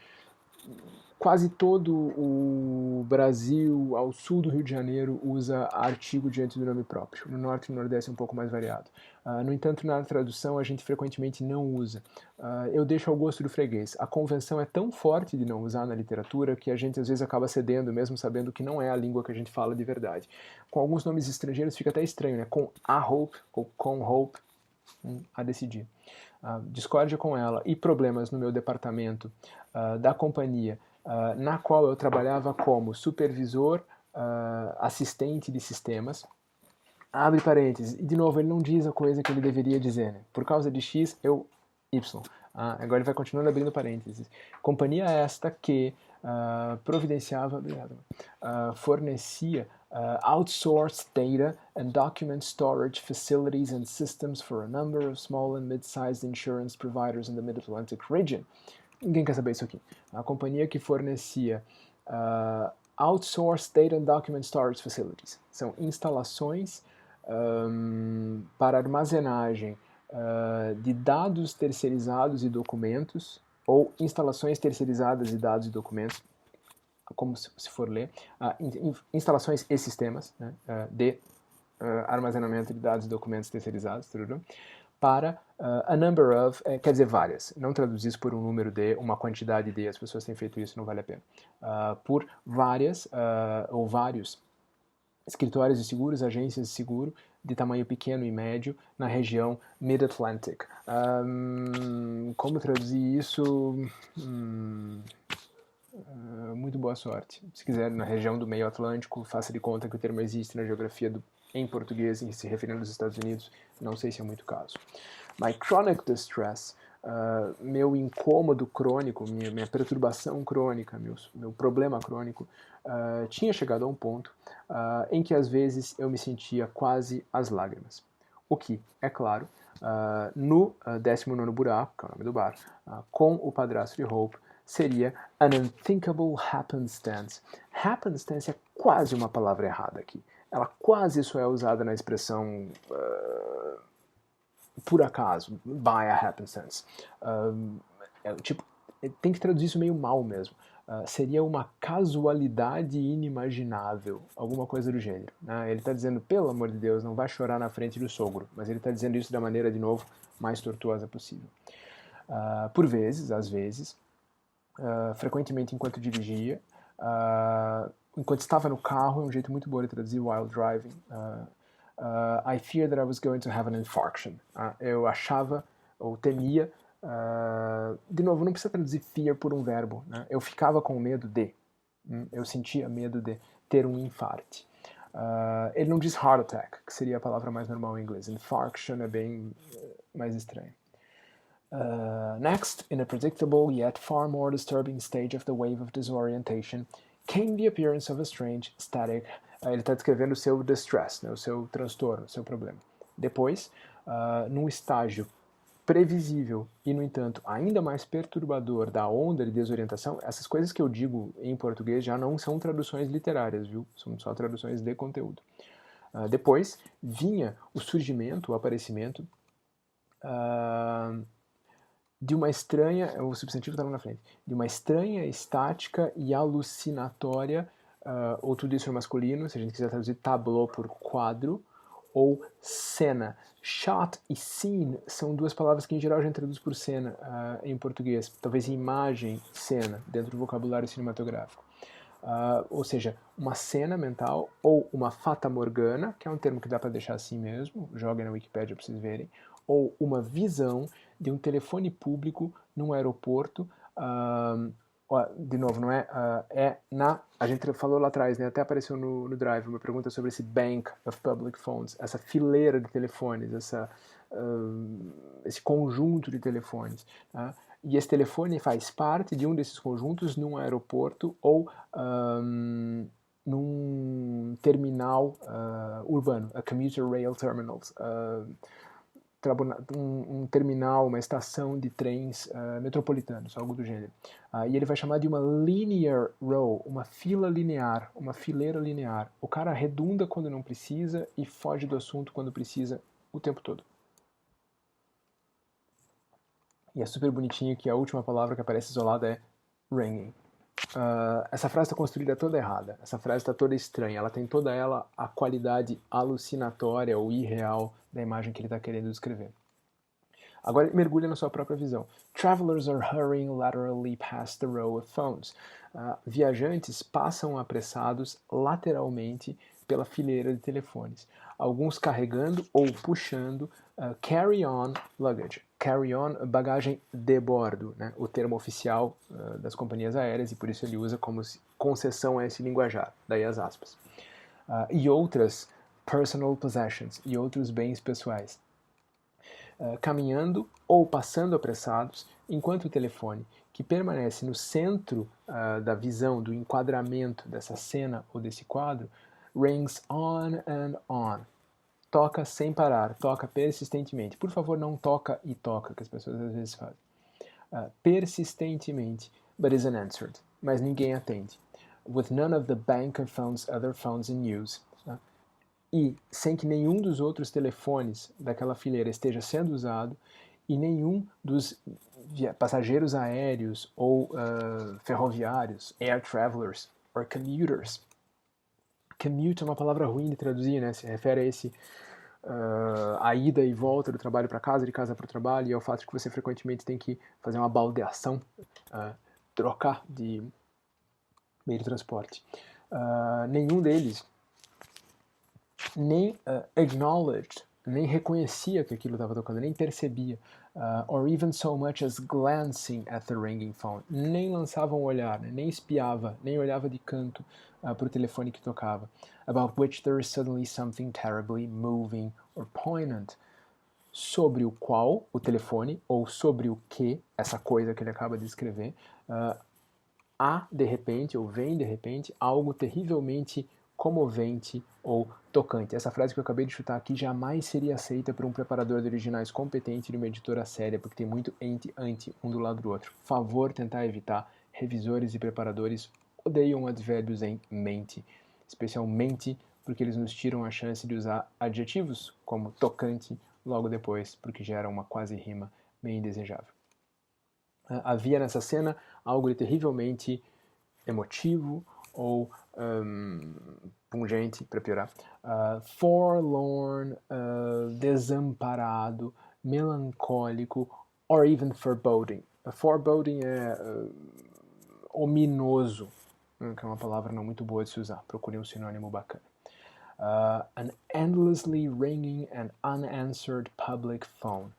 quase todo o Brasil, ao sul do Rio de Janeiro, usa artigo diante do nome próprio. No norte e no nordeste é um pouco mais variado. No entanto, na tradução a gente frequentemente não usa. Eu deixo ao gosto do freguês. A convenção é tão forte de não usar na literatura que a gente às vezes acaba cedendo, mesmo sabendo que não é a língua que a gente fala de verdade. Com alguns nomes estrangeiros fica até estranho, né? Com a Hope ou com Hope, a decidir. Discórdia com ela e problemas no meu departamento da companhia, na qual eu trabalhava como supervisor, assistente de sistemas. Abre parênteses. E, de novo, ele não diz a coisa que ele deveria dizer, né? Por causa de X, eu Y. Agora ele vai continuando abrindo parênteses. Companhia esta que providenciava, fornecia outsourced data and document storage facilities and systems for a number of small and mid-sized insurance providers in the Mid-Atlantic region. Ninguém quer saber isso aqui. A companhia que fornecia outsourced data and document storage facilities. São instalações para armazenagem de dados terceirizados e documentos, ou instalações terceirizadas de dados e documentos, como se for ler, instalações e sistemas, né, de armazenamento de dados e documentos terceirizados, para a number of, quer dizer várias, não traduzir isso por um número de, uma quantidade de, as pessoas têm feito isso, não vale a pena, por várias ou vários escritórios de seguros, agências de seguro de tamanho pequeno e médio na região Mid-Atlantic. Como traduzir isso? Muito boa sorte. Se quiser, na região do meio Atlântico, faça de conta que o termo existe na geografia em português, em se referindo aos Estados Unidos, não sei se é muito caso. My chronic distress, meu incômodo crônico, minha perturbação crônica, meu problema crônico, tinha chegado a um ponto em que às vezes eu me sentia quase às lágrimas. O que, é claro, no 19º buraco, que é o nome do bar, com o padrasto de Hope, seria an unthinkable happenstance. Happenstance é quase uma palavra errada aqui. Ela quase só é usada na expressão por acaso, by a happenstance. Tem que traduzir isso meio mal mesmo. Seria uma casualidade inimaginável, alguma coisa do gênero. Né? Ele está dizendo, pelo amor de Deus, não vai chorar na frente do sogro, mas ele está dizendo isso da maneira, de novo, mais tortuosa possível. Por vezes, às vezes, frequentemente enquanto dirigia, enquanto estava no carro, é um jeito muito bom de traduzir while driving. I feared that I was going to have an infarction. Eu achava, ou temia, de novo, não precisa traduzir fear por um verbo, né? Eu ficava com medo de, eu sentia medo de ter um infarte. Ele não diz heart attack, que seria a palavra mais normal em inglês. Infarction é bem mais estranho. Next, in a predictable yet far more disturbing stage of the wave of disorientation, came the appearance of a strange, static... ele está descrevendo o seu distress, né, o seu transtorno, o seu problema. Depois, num estágio previsível e, no entanto, ainda mais perturbador da onda de desorientação, essas coisas que eu digo em português já não são traduções literárias, viu? São só traduções de conteúdo. Depois, vinha o surgimento, o aparecimento de uma estranha, o substantivo está lá na frente, de uma estranha, estática e alucinatória, ou tudo isso é masculino, se a gente quiser traduzir tableau por quadro, ou cena. Shot e scene são duas palavras que em geral a gente traduz por cena em português, talvez imagem, cena, dentro do vocabulário cinematográfico. Ou seja, uma cena mental ou uma fata morgana, que é um termo que dá para deixar assim mesmo, joguem na Wikipédia para vocês verem, ou uma visão de um telefone público num aeroporto. De novo, não é? A gente falou lá atrás, né? Até apareceu no Drive uma pergunta sobre esse bank of public phones, essa fileira de telefones, esse conjunto de telefones. Tá? E esse telefone faz parte de um desses conjuntos num aeroporto ou num terminal urbano, a commuter rail terminals. Um terminal, uma estação de trens metropolitanos, algo do gênero. E ele vai chamar de uma linear row, uma fila linear, uma fileira linear. O cara redunda quando não precisa e foge do assunto quando precisa o tempo todo. E é super bonitinho que a última palavra que aparece isolada é ringing. essa frase está construída toda errada, essa frase está toda estranha, ela tem toda ela a qualidade alucinatória ou irreal da imagem que ele está querendo descrever. Agora mergulha na sua própria visão. Travelers are hurrying laterally past the row of phones. Viajantes passam apressados lateralmente pela fileira de telefones. Alguns carregando ou puxando carry-on luggage. Carry-on, bagagem de bordo, né? O termo oficial das companhias aéreas, e por isso ele usa como concessão a esse linguajar, daí as aspas. E outras personal possessions, e outros bens pessoais. Caminhando ou passando apressados, enquanto o telefone, que permanece no centro da visão, do enquadramento dessa cena ou desse quadro, rings on and on. Toca sem parar, toca persistentemente. Por favor, não toca e toca, que as pessoas às vezes fazem. Persistentemente, but is unanswered. Mas ninguém atende. With none of the bank of phones, other phones in use. E sem que nenhum dos outros telefones daquela fileira esteja sendo usado e nenhum dos passageiros aéreos ou ferroviários, air travelers or commuters. Commute é uma palavra ruim de traduzir, né? Se refere a esse a ida e volta do trabalho para casa, de casa para o trabalho, e ao fato de que você frequentemente tem que fazer uma baldeação, trocar de meio de transporte. Nenhum deles nem acknowledged, nem reconhecia que aquilo estava tocando, nem percebia, or even so much as glancing at the ringing phone, nem lançava um olhar, né? Nem espiava, nem olhava de canto para o telefone que tocava, about which there is suddenly something terribly moving or poignant, sobre o qual o telefone, ou sobre o que, essa coisa que ele acaba de escrever, há de repente, ou vem de repente, algo terrivelmente comovente ou tocante. Essa frase que eu acabei de chutar aqui jamais seria aceita por um preparador de originais competente de uma editora séria, porque tem muito ente um do lado do outro. Favor tentar evitar. Revisores e preparadores odeiam advérbios em mente, especialmente porque eles nos tiram a chance de usar adjetivos como tocante logo depois, porque gera uma quase rima meio indesejável. Havia nessa cena algo de terrivelmente emotivo ou pungente, para piorar, forlorn, desamparado, melancólico, or even foreboding. Foreboding é ominoso, que é uma palavra não muito boa de se usar. Procurem um sinônimo bacana. An endlessly ringing and unanswered public phone.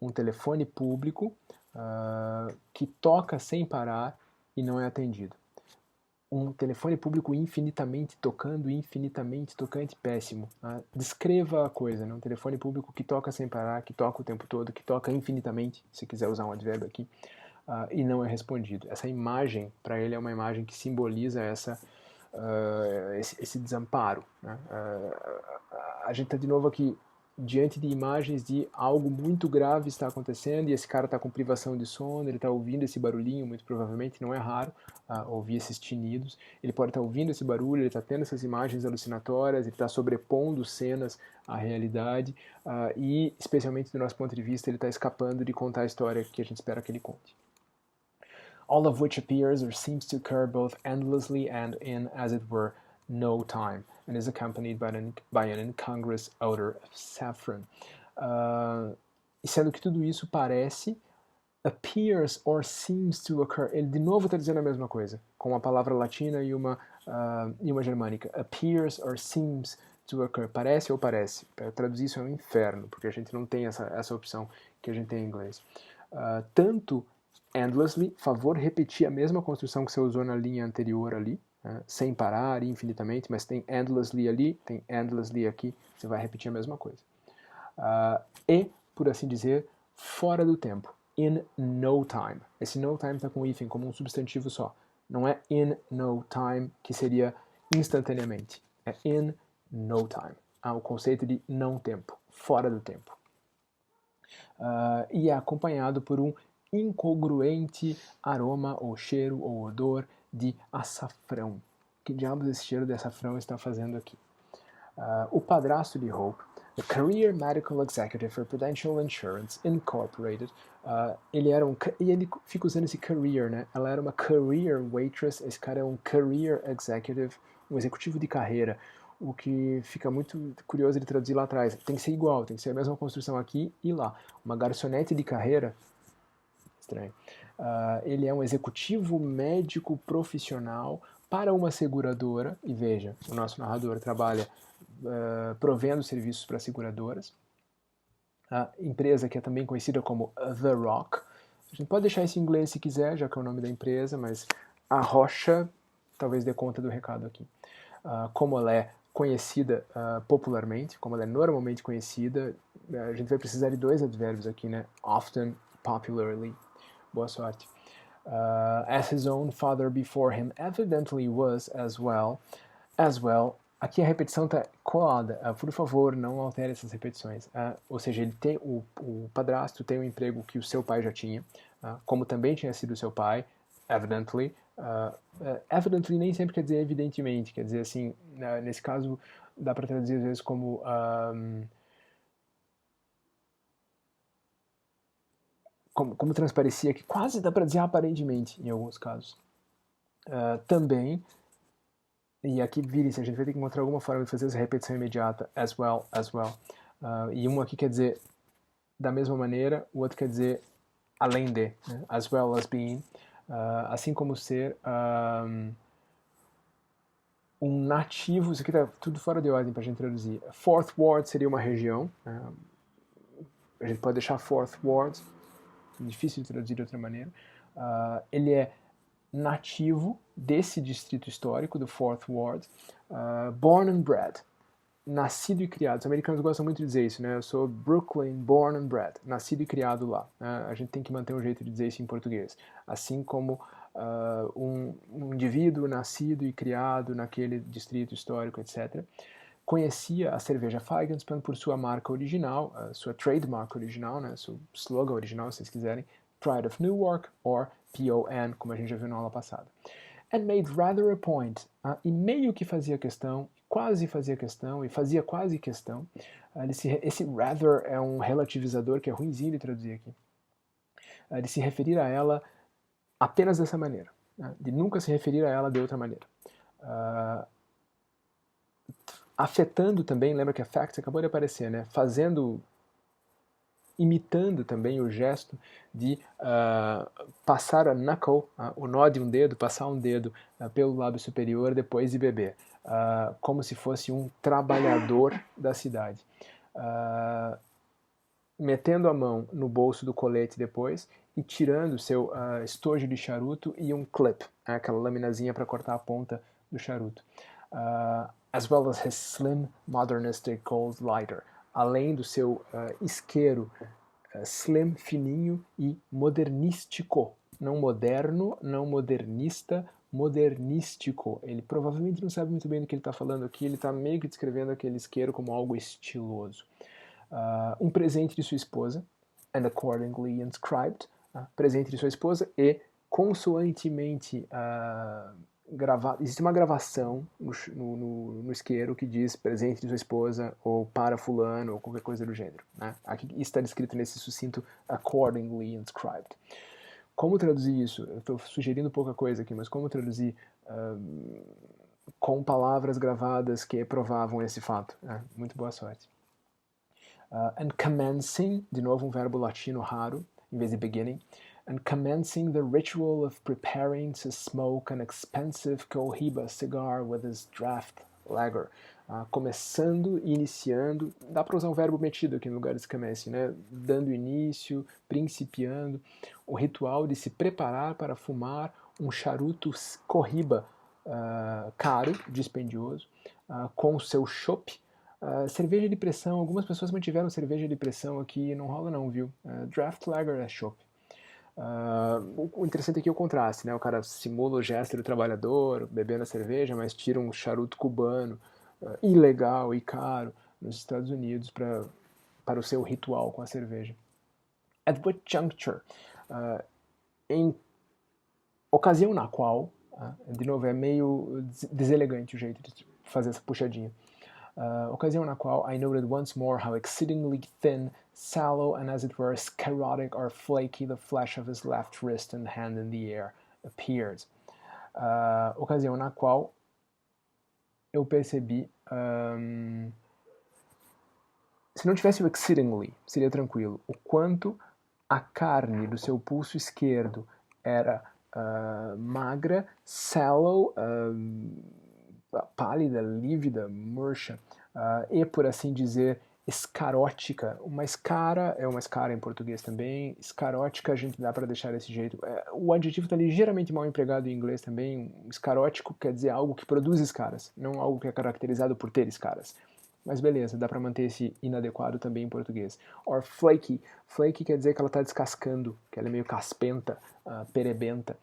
Um telefone público que toca sem parar e não é atendido. Um telefone público infinitamente tocando, infinitamente tocante, péssimo. Descreva a coisa, né? Um telefone público que toca sem parar, que toca o tempo todo, que toca infinitamente, se quiser usar um advérbio aqui, e não é respondido. Essa imagem, para ele, é uma imagem que simboliza esse desamparo, né? A gente está de novo aqui diante de imagens de algo muito grave está acontecendo e esse cara está com privação de sono, ele está ouvindo esse barulhinho, muito provavelmente, não é raro ouvir esses tinidos, ele pode estar ouvindo esse barulho, ele está tendo essas imagens alucinatórias, ele está sobrepondo cenas à realidade e, especialmente do nosso ponto de vista, ele está escapando de contar a história que a gente espera que ele conte. All of which appears or seems to occur both endlessly and in, as it were, no time, and is accompanied by an incongruous odor of saffron. E sendo que tudo isso parece, appears or seems to occur. Ele de novo está dizendo a mesma coisa, com uma palavra latina e uma germânica. Appears or seems to occur. Parece ou parece. Para traduzir isso é um inferno, porque a gente não tem essa opção que a gente tem em inglês. Tanto endlessly, favor repetir a mesma construção que você usou na linha anterior ali, sem parar, infinitamente, mas tem endlessly ali, tem endlessly aqui, você vai repetir a mesma coisa. E, por assim dizer, fora do tempo, in no time. Esse no time está com o hífen como um substantivo só. Não é in no time, que seria instantaneamente. É in no time. O conceito de não tempo, fora do tempo. E é acompanhado por um incongruente aroma ou cheiro ou odor de açafrão. Que diabos esse cheiro de açafrão está fazendo aqui? O padrasto de Hope The Career Medical Executive for Prudential Insurance Incorporated. Ele era e ele fica usando esse career, né? Ela era uma career waitress, esse cara é um career executive, um executivo de carreira. O que fica muito curioso de traduzir lá atrás. Tem que ser igual, tem que ser a mesma construção aqui e lá. Uma garçonete de carreira, estranho. Ele é um executivo médico profissional para uma seguradora, e veja, o nosso narrador trabalha provendo serviços para seguradoras. A empresa que é também conhecida como The Rock. A gente pode deixar isso em inglês se quiser, já que é o nome da empresa, mas a Rocha talvez dê conta do recado aqui. Como ela é conhecida popularmente, como ela é normalmente conhecida, a gente vai precisar de dois advérbios aqui, né? Often, popularly. Boa sorte. As his own father before him evidently was as well. Aqui a repetição está colada. Por favor, não altere essas repetições. Ou seja, ele tem o padrasto tem um emprego que o seu pai já tinha, como também tinha sido o seu pai, evidently. Evidently nem sempre quer dizer evidentemente, quer dizer assim, nesse caso dá para traduzir às vezes como como transparecia, que quase dá para dizer aparentemente em alguns casos. Também, e aqui vire-se, a gente vai ter que encontrar alguma forma de fazer essa repetição imediata, as well. E um aqui quer dizer da mesma maneira, o outro quer dizer além de, né? As well as being, assim como ser um nativo, isso aqui está tudo fora de ordem para a gente traduzir. Fourth Ward seria uma região, a gente pode deixar Fourth Ward, difícil de traduzir de outra maneira. Ele é nativo desse distrito histórico, do Fourth Ward, born and bred, nascido e criado. Os americanos gostam muito de dizer isso, né? Eu sou Brooklyn, born and bred, nascido e criado lá. A gente tem que manter um jeito de dizer isso em português. Assim como um indivíduo nascido e criado naquele distrito histórico, etc., conhecia a cerveja Feigenspahn por sua marca original, sua trademark original, né, seu slogan original, se vocês quiserem, Pride of Newark, or PON, como a gente já viu na aula passada. And made rather a point, e meio que fazia questão, quase fazia questão, e fazia quase questão. Esse rather é um relativizador que é ruimzinho de traduzir aqui. De se referir a ela apenas dessa maneira, né, de nunca se referir a ela de outra maneira. Afetando também, lembra que a fact acabou de aparecer, né? Imitando também o gesto de passar a knuckle, o nó de um dedo, passar um dedo pelo lábio superior depois de beber, como se fosse um trabalhador da cidade. Metendo a mão no bolso do colete depois e tirando seu estojo de charuto e um clip, aquela laminazinha para cortar a ponta do charuto. As well as his slim, modernistic gold lighter, além do seu isqueiro slim, fininho e modernístico, não moderno, não modernista, modernístico. Ele provavelmente não sabe muito bem do que ele está falando aqui, ele está meio que descrevendo aquele isqueiro como algo estiloso. Um presente de sua esposa, and accordingly inscribed, presente de sua esposa e consoantemente gravado. Existe uma gravação no isqueiro que diz presente de sua esposa ou para fulano ou qualquer coisa do gênero. Né? Aqui está descrito nesse sucinto accordingly inscribed. Como traduzir isso? Eu estou sugerindo pouca coisa aqui, mas como traduzir com palavras gravadas que provavam esse fato? Muito boa sorte. And commencing, de novo um verbo latino raro, em vez de beginning, and commencing the ritual of preparing to smoke an expensive Cohiba cigar with his draft lager. Começando, iniciando, dá para usar um verbo metido aqui no lugar desse commencing, né? Dando início, principiando, o ritual de se preparar para fumar um charuto Cohiba caro, dispendioso, com o seu chopp. Cerveja de pressão, algumas pessoas mantiveram cerveja de pressão aqui, não rola não, viu? Draft Lager é chopp. O interessante aqui é o contraste, né? O cara simula o gesto do trabalhador, bebendo a cerveja, mas tira um charuto cubano, ilegal e caro, nos Estados Unidos para o seu ritual com a cerveja. At what juncture? Em ocasião na qual, de novo, é meio deselegante o jeito de fazer essa puxadinha. Ocasião na qual I noted once more how exceedingly thin, sallow, and as it were sclerotic or flaky the flesh of his left wrist and hand in the air appeared. Ocasião na qual eu percebi, se não tivesse o exceedingly, seria tranquilo, o quanto a carne do seu pulso esquerdo era magra, sallow, pálida, lívida, murcha, e, por assim dizer, escarótica. Uma escara é uma escara em português também, escarótica a gente dá para deixar desse jeito. O adjetivo está ligeiramente mal empregado em inglês também. Escarótico quer dizer algo que produz escaras, não algo que é caracterizado por ter escaras. Mas beleza, dá para manter esse inadequado também em português. Or flaky. Flaky quer dizer que ela está descascando, que ela é meio caspenta, perebenta.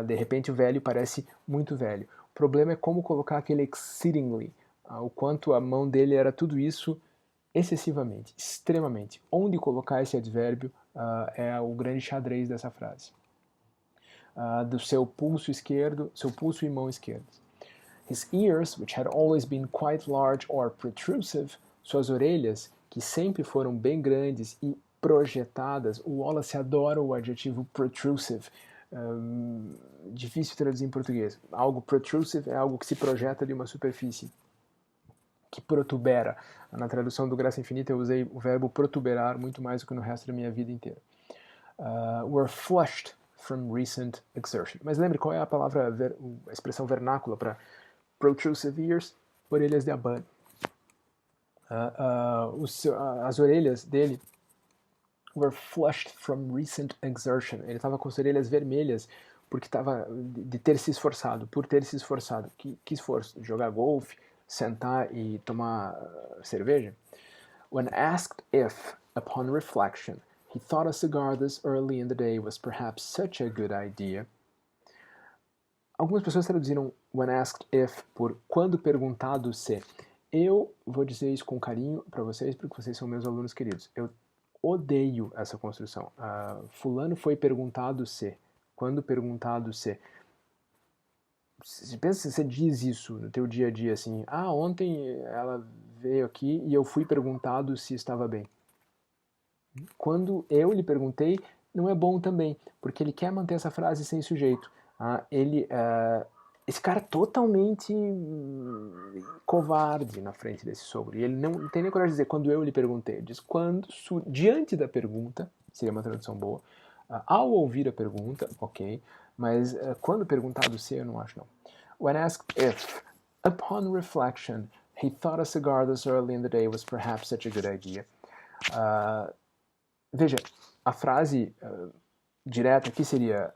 De repente o velho parece muito velho. O problema é como colocar aquele exceedingly, o quanto a mão dele era tudo isso excessivamente, extremamente. Onde colocar esse advérbio é o grande xadrez dessa frase. Do seu pulso esquerdo, seu pulso e mão esquerda. His ears, which had always been quite large or protrusive, suas orelhas, que sempre foram bem grandes e projetadas. O Wallace adora o adjetivo protrusive. Difícil traduzir em português. Algo protrusive é algo que se projeta de uma superfície, que protubera. Na tradução do Graça Infinita eu usei o verbo protuberar muito mais do que no resto da minha vida inteira. Were flushed from recent exertion. Mas lembre qual é a palavra, a expressão vernácula para protrusive ears? Orelhas de abano. As orelhas dele were flushed from recent exertion. Ele estava com as orelhas vermelhas porque estava de ter se esforçado, por ter se esforçado. Que esforço? Jogar golfe, sentar e tomar cerveja? When asked if, upon reflection, he thought a cigar this early in the day was perhaps such a good idea. Algumas pessoas traduziram when asked if por quando perguntado se. Eu vou dizer isso com carinho para vocês, porque vocês são meus alunos queridos. Eu odeio essa construção. Fulano foi perguntado se. Quando perguntado se. Você pensa se você diz isso no teu dia a dia, assim, ontem ela veio aqui e eu fui perguntado se estava bem. Quando eu lhe perguntei, não é bom também, porque ele quer manter essa frase sem sujeito. Esse cara é totalmente covarde na frente desse sogro. E ele não tem nem coragem de dizer quando eu lhe perguntei. Ele diz quando, diante da pergunta, seria uma tradução boa. Ao ouvir a pergunta, ok. Mas quando perguntado se, eu não acho não. When asked if, upon reflection, he thought a cigar this early in the day was perhaps such a good idea. Veja, a frase direta aqui seria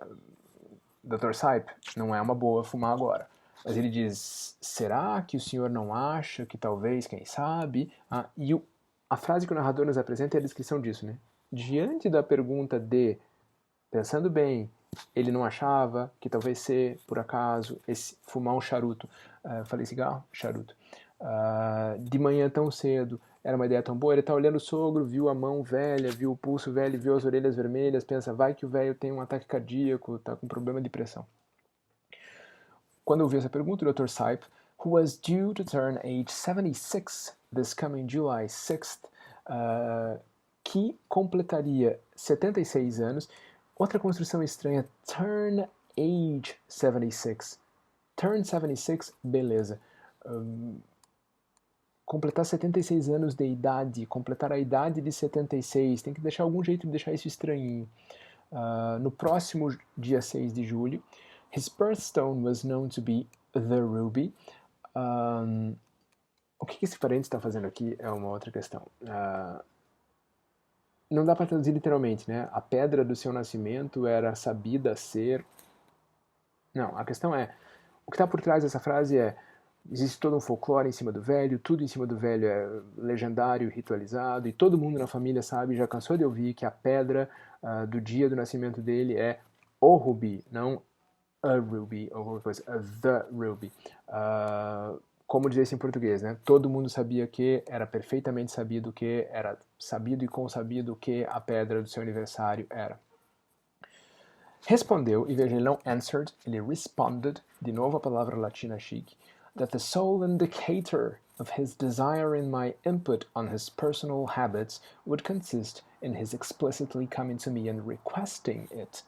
Dr. Sype, não é uma boa fumar agora. Mas ele diz, será que o senhor não acha que talvez, quem sabe? E a frase que o narrador nos apresenta é a descrição disso, né? Diante da pergunta de, pensando bem, ele não achava que talvez ser, por acaso, fumar um charuto. Falei cigarro? Charuto. De manhã tão cedo, era uma ideia tão boa. Ele está olhando o sogro, viu a mão velha, viu o pulso velho, viu as orelhas vermelhas, pensa, vai que o velho tem um ataque cardíaco, está com problema de pressão. Quando eu vi essa pergunta, o Dr. Sype, who was due to turn age 76 this coming July 6th, que completaria 76 anos. Outra construção estranha, turn age 76. Turn 76, beleza. Completar 76 anos de idade, completar a idade de 76, tem que deixar algum jeito de deixar isso estranhinho. No próximo dia 6 de julho, his birthstone was known to be the ruby. O que esse parente está fazendo aqui é uma outra questão. Não dá para traduzir literalmente, né? A pedra do seu nascimento era sabida ser... Não, a questão é... O que está por trás dessa frase é... Existe todo um folclore em cima do velho, tudo em cima do velho é legendário, ritualizado, e todo mundo na família sabe, já cansou de ouvir que a pedra do dia do nascimento dele é o rubi, não a ruby, ou alguma coisa, the ruby. Como dizer isso em português, né? Todo mundo sabia que, era perfeitamente sabido que, era sabido e consabido que a pedra do seu aniversário era. Respondeu, e veja, ele não answered, ele responded, de novo a palavra latina chique. that the sole indicator of his desire in my input on his personal habits would consist in his explicitly coming to me and requesting it.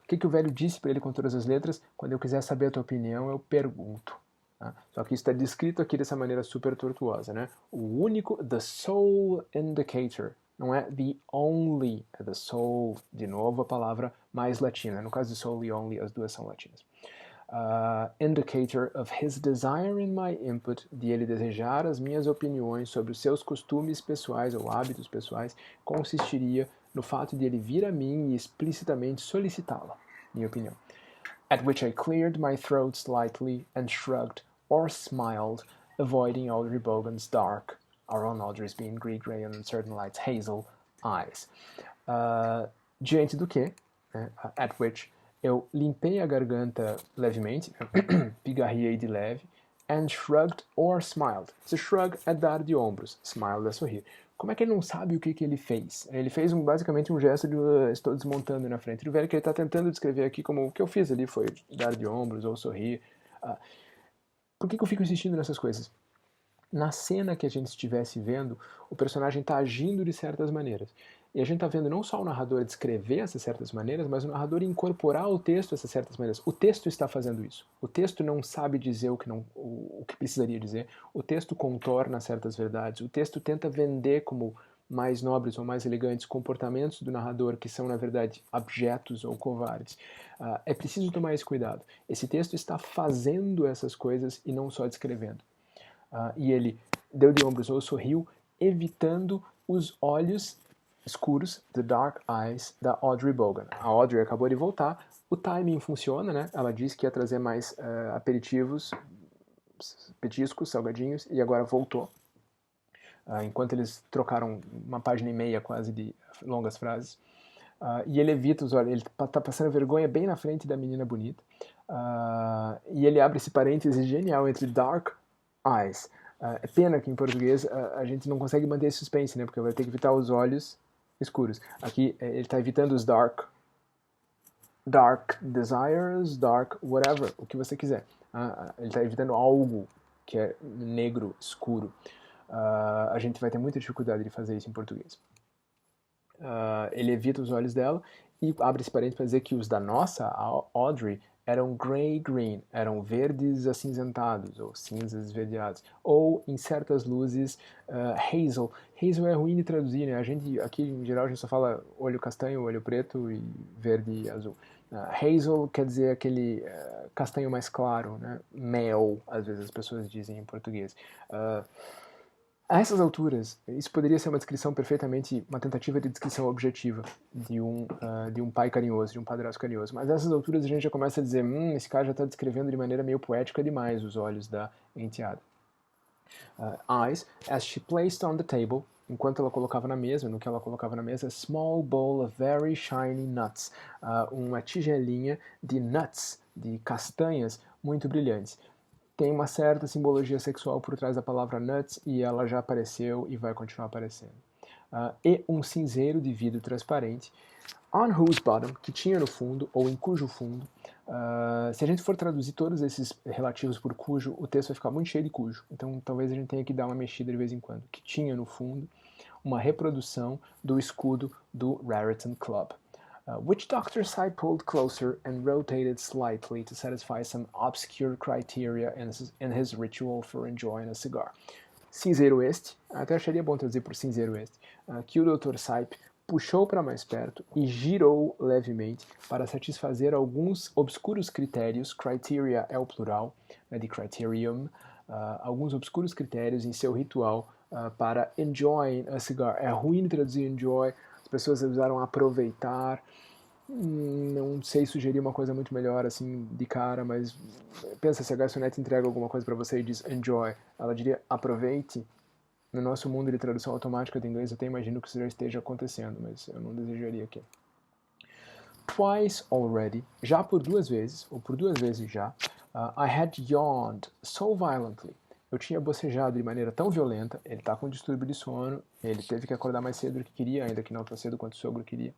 O que o velho disse para ele com todas as letras? Quando eu quiser saber a tua opinião, eu pergunto. Tá? Só que isso está descrito aqui dessa maneira super tortuosa, né? O único, the sole indicator, não é the only, é the sole, de novo a palavra mais latina. No caso de sole e only, as duas são latinas. Indicator of his desire in my input, de ele desejar as minhas opiniões sobre os seus costumes pessoais ou hábitos pessoais, consistiria no fato de ele vir a mim e explicitamente solicitá-la, minha opinião. At which I cleared my throat slightly and shrugged or smiled, avoiding Audrey Bogan's dark, our own Audrey's being grey and uncertain lights, hazel eyes. Diante do que, at which, eu limpei a garganta levemente, pigarriei de leve, and shrugged or smiled. Se shrug é dar de ombros, smile é sorrir. Como é que ele não sabe o que ele fez? Ele fez basicamente um gesto de estou desmontando na frente do velho, que ele está tentando descrever aqui como o que eu fiz ali foi dar de ombros ou sorrir. Por que eu fico insistindo nessas coisas? Na cena que a gente estivesse vendo, o personagem está agindo de certas maneiras. E a gente está vendo não só o narrador descrever essas certas maneiras, mas o narrador incorporar ao texto essas certas maneiras. O texto está fazendo isso. O texto não sabe dizer o que precisaria dizer. O texto contorna certas verdades. O texto tenta vender como mais nobres ou mais elegantes comportamentos do narrador que são, na verdade, abjetos ou covardes. É preciso tomar esse cuidado. Esse texto está fazendo essas coisas e não só descrevendo. E ele deu de ombros ou sorriu, evitando os olhos escuros, the dark eyes, da Audrey Bogan. A Audrey acabou de voltar, o timing funciona, né? Ela disse que ia trazer mais aperitivos, petiscos, salgadinhos, e agora voltou. Enquanto eles trocaram uma página e meia quase de longas frases. E ele evita os olhos, ele está passando vergonha bem na frente da menina bonita. E ele abre esse parêntese genial entre dark eyes. É pena que em português a gente não consegue manter esse suspense, né? Porque vai ter que evitar os olhos escuros. Aqui ele está evitando os dark desires, dark whatever, o que você quiser. Ele está evitando algo que é negro, escuro. A gente vai ter muita dificuldade de fazer isso em português. Ele evita os olhos dela e abre esse parênteses para dizer que os da nossa, a Audrey, eram grey-green, eram verdes acinzentados, ou cinzas esverdeados, ou em certas luzes hazel. Hazel é ruim de traduzir, né? A gente, aqui em geral, a gente só fala olho castanho, olho preto e verde e azul. Hazel quer dizer aquele castanho mais claro, né? Mel, às vezes as pessoas dizem em português. A essas alturas, isso poderia ser uma descrição perfeitamente, uma tentativa de descrição objetiva de um pai carinhoso, de um padrasto carinhoso. Mas a essas alturas a gente já começa a dizer, esse cara já está descrevendo de maneira meio poética demais os olhos da enteada. Eyes, as she placed on the table, enquanto ela colocava na mesa, no que ela colocava na mesa, a small bowl of very shiny nuts, uma tigelinha de nuts, de castanhas muito brilhantes. Tem uma certa simbologia sexual por trás da palavra nuts e ela já apareceu e vai continuar aparecendo. E um cinzeiro de vidro transparente, on whose bottom, que tinha no fundo, ou em cujo fundo. Se a gente for traduzir todos esses relativos por cujo, o texto vai ficar muito cheio de cujo. Então talvez a gente tenha que dar uma mexida de vez em quando. Que tinha no fundo uma reprodução do escudo do Raritan Club. Which Dr. Sy pulled closer and rotated slightly to satisfy some obscure criteria in his ritual for enjoying a cigar. Cinzeiro este, até acharia bom traduzir por cinzeiro este, que o Dr. Sype puxou para mais perto e girou levemente para satisfazer alguns obscuros critérios, criteria é o plural, né, de criterium, alguns obscuros critérios em seu ritual para enjoying a cigar. É ruim traduzir enjoy, as pessoas usaram aproveitar, não sei sugerir uma coisa muito melhor assim de cara, mas pensa, se a garçonete entrega alguma coisa para você e diz enjoy, ela diria aproveite. No nosso mundo de tradução automática do inglês eu até imagino que isso já esteja acontecendo, mas eu não desejaria que. Twice already, já por 2 vezes, ou por 2 vezes já, I had yawned so violently. Eu tinha bocejado de maneira tão violenta, ele está com um distúrbio de sono, ele teve que acordar mais cedo do que queria, ainda que não tão cedo quanto o sogro queria.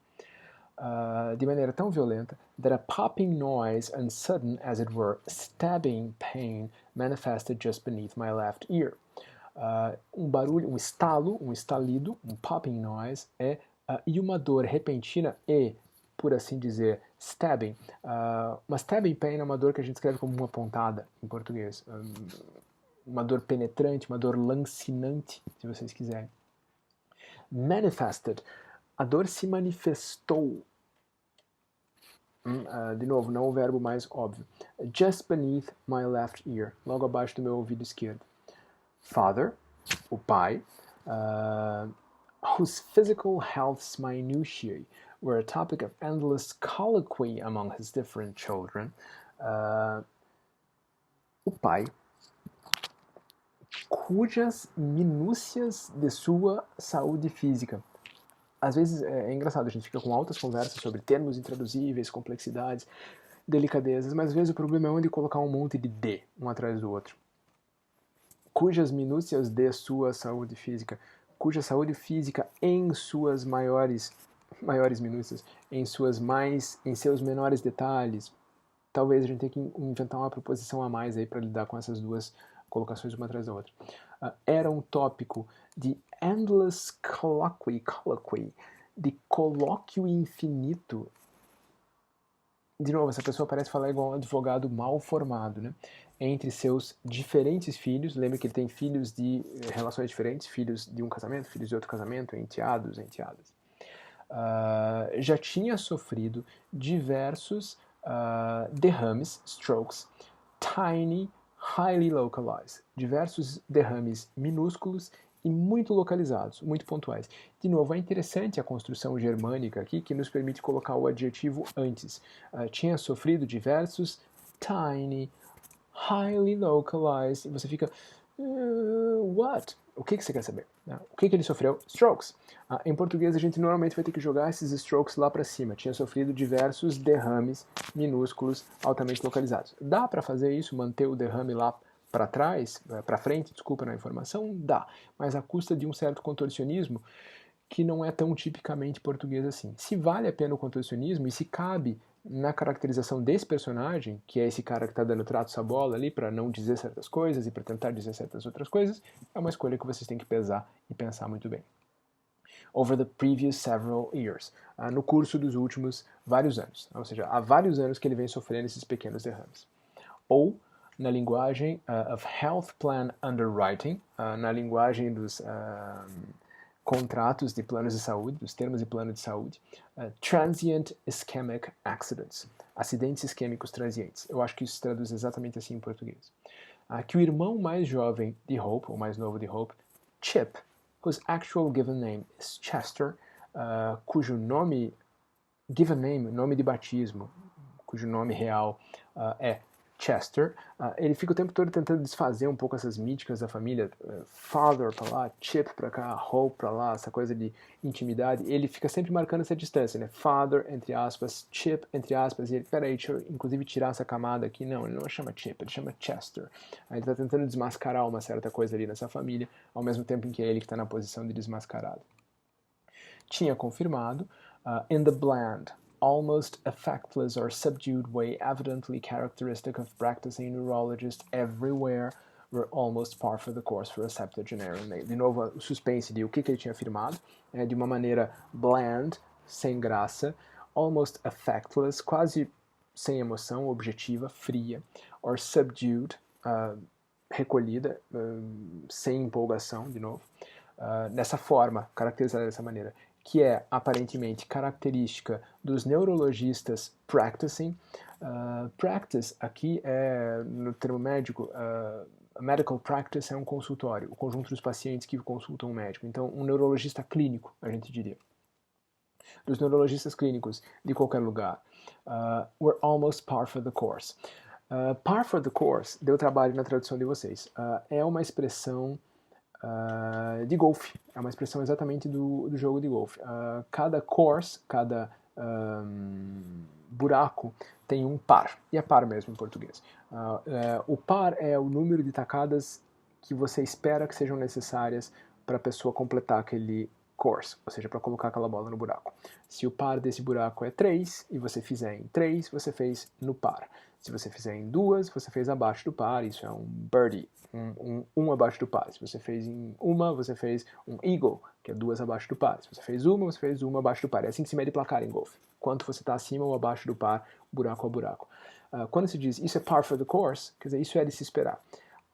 De maneira tão violenta, that a popping noise and sudden, as it were, stabbing pain manifested just beneath my left ear. Um barulho, um estalo, um estalido, um popping noise, e uma dor repentina e, por assim dizer, stabbing. Uma stabbing pain é uma dor que a gente escreve como uma pontada em português. Uma dor penetrante, uma dor lancinante, se vocês quiserem. Manifested, a dor se manifestou. De novo, não o verbo mais óbvio. Just beneath my left ear, logo abaixo do meu ouvido esquerdo. Father, o pai, whose physical health's minutiae were a topic of endless colloquy among his different children. O pai, cujas minúcias de sua saúde física. Às vezes é engraçado, a gente fica com altas conversas sobre termos intraduzíveis, complexidades, delicadezas, mas às vezes o problema é onde colocar um monte de D, um atrás do outro. Cujas minúcias de sua saúde física, cuja saúde física em suas maiores minúcias, em seus menores detalhes. Talvez a gente tenha que inventar uma proposição a mais aí para lidar com essas duas colocações uma atrás da outra. Era um tópico de endless colloquy, de colóquio infinito. De novo, essa pessoa parece falar igual um advogado mal formado, né? Entre seus diferentes filhos. Lembre que ele tem filhos de relações diferentes, filhos de um casamento, filhos de outro casamento, enteados, enteadas. Já tinha sofrido diversos derrames, strokes, tiny, highly localized, diversos derrames minúsculos e muito localizados, muito pontuais. De novo, é interessante a construção germânica aqui, que nos permite colocar o adjetivo antes. Tinha sofrido diversos tiny, highly localized, e você fica, what? O que você quer saber? O que ele sofreu? Strokes. Em português, a gente normalmente vai ter que jogar esses strokes lá para cima. Tinha sofrido diversos derrames minúsculos, altamente localizados. Dá para fazer isso, manter o derrame lá para trás, para frente, desculpa, na informação? Dá, mas à custa de um certo contorcionismo que não é tão tipicamente português assim. Se vale a pena o contorcionismo e se cabe na caracterização desse personagem, que é esse cara que está dando trato à bola ali para não dizer certas coisas e para tentar dizer certas outras coisas, é uma escolha que vocês têm que pesar e pensar muito bem. Over the previous several years, no curso dos últimos vários anos, ou seja, há vários anos que ele vem sofrendo esses pequenos derrames. Ou, na linguagem of health plan underwriting, na linguagem dos contratos de planos de saúde, dos termos de plano de saúde, transient ischemic accidents, acidentes isquêmicos transientes. Eu acho que isso se traduz exatamente assim em português. Que o irmão mais jovem de Hope, ou mais novo de Hope, Chip, whose actual given name is Chester, cujo nome, given name, nome de batismo, cujo nome real é Chester, ele fica o tempo todo tentando desfazer um pouco essas míticas da família, father pra lá, Chip pra cá, Hope pra lá, essa coisa de intimidade. Ele fica sempre marcando essa distância, né? Father, entre aspas, Chip, entre aspas, e ele, peraí, deixa eu inclusive tirar essa camada aqui. Não, ele não chama Chip, ele chama Chester. Aí ele tá tentando desmascarar uma certa coisa ali nessa família, ao mesmo tempo em que é ele que está na posição de desmascarado. Tinha confirmado, in the bland, almost affectless or subdued way evidently characteristic of practicing neurologists everywhere, were almost par for the course for a septuagenarian male. De novo, o suspense de o que ele tinha afirmado, de uma maneira bland, sem graça, almost affectless, quase sem emoção, objetiva, fria, or subdued, recolhida, sem empolgação, de novo, dessa forma, caracterizada dessa maneira, que é aparentemente característica dos neurologistas practicing. Practice aqui é, no termo médico, medical practice é um consultório, o conjunto dos pacientes que consultam um médico. Então, um neurologista clínico, a gente diria. Dos neurologistas clínicos de qualquer lugar. Were almost par for the course. Par for the course, deu trabalho na tradução de vocês. É uma expressão de golfe. É uma expressão exatamente do jogo de golfe. Cada course, cada buraco tem um par. E é par mesmo em português. O par é o número de tacadas que você espera que sejam necessárias para a pessoa completar aquele course, ou seja, para colocar aquela bola no buraco. Se o par desse buraco é 3 e você fizer em 3, você fez no par. Se você fizer em 2, você fez abaixo do par, isso é um birdie, um abaixo do par. Se você fez em uma, você fez um eagle, que é 2 abaixo do par. Se você fez uma abaixo do par. É assim que se mede placar em golfe. Quanto você está acima ou abaixo do par, buraco a buraco. Quando se diz isso é par for the course, quer dizer, isso é de se esperar.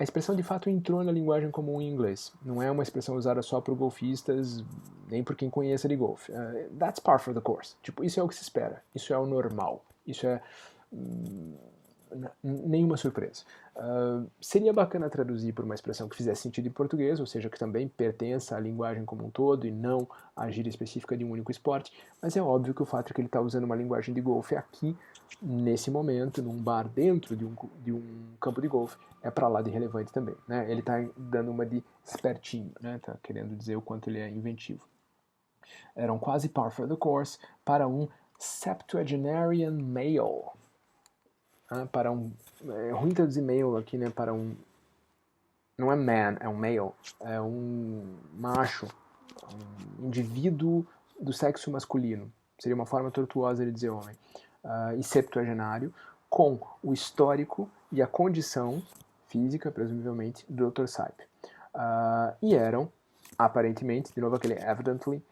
A expressão de fato entrou na linguagem comum em inglês. Não é uma expressão usada só por golfistas, nem por quem conheça de golfe. That's par for the course. Tipo, isso é o que se espera. Isso é o normal. Isso é nenhuma surpresa. Seria bacana traduzir por uma expressão que fizesse sentido em português, ou seja, que também pertença à linguagem como um todo e não à gíria específica de um único esporte, mas é óbvio que o fato é que ele está usando uma linguagem de golfe aqui, nesse momento, num bar dentro de um campo de golfe, é para lá de relevante também. Né? Ele está dando uma de espertinho, né? Tá querendo dizer o quanto ele é inventivo. Eram quase par for the course para um septuagenarian male. Para um... É ruim traduzir male aqui, né? Para um... Não é man, é um male. É um macho. Um indivíduo do sexo masculino. Seria uma forma tortuosa de dizer homem. E septuagenário, com o histórico e a condição física, presumivelmente, do Dr. Sipe. E eram, aparentemente, de novo aquele evidently,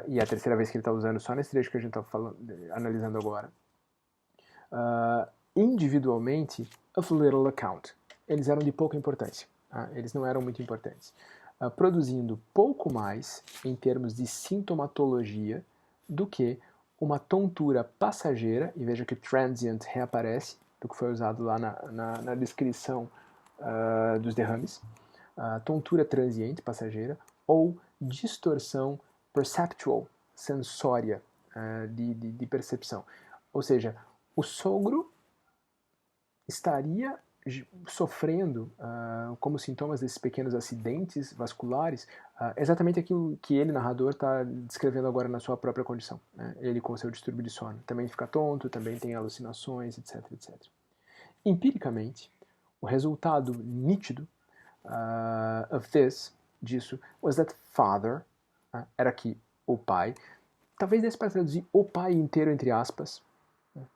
e é a terceira vez que ele está usando só nesse trecho que a gente está analisando agora, individualmente, of little account. Eles eram de pouca importância. Eles não eram muito importantes. Produzindo pouco mais, em termos de sintomatologia, do que uma tontura passageira, e veja que transient reaparece, do que foi usado lá na descrição dos derrames, tontura transiente, passageira, ou distorção perceptual, sensória, de percepção. Ou seja, o sogro estaria sofrendo como sintomas desses pequenos acidentes vasculares exatamente aquilo que ele, narrador, está descrevendo agora na sua própria condição. Né? Ele com seu distúrbio de sono. Também fica tonto, também tem alucinações, etc, etc. Empiricamente, o resultado nítido of this, disso, was that father, era aqui o pai, talvez desse para traduzir o pai inteiro entre aspas,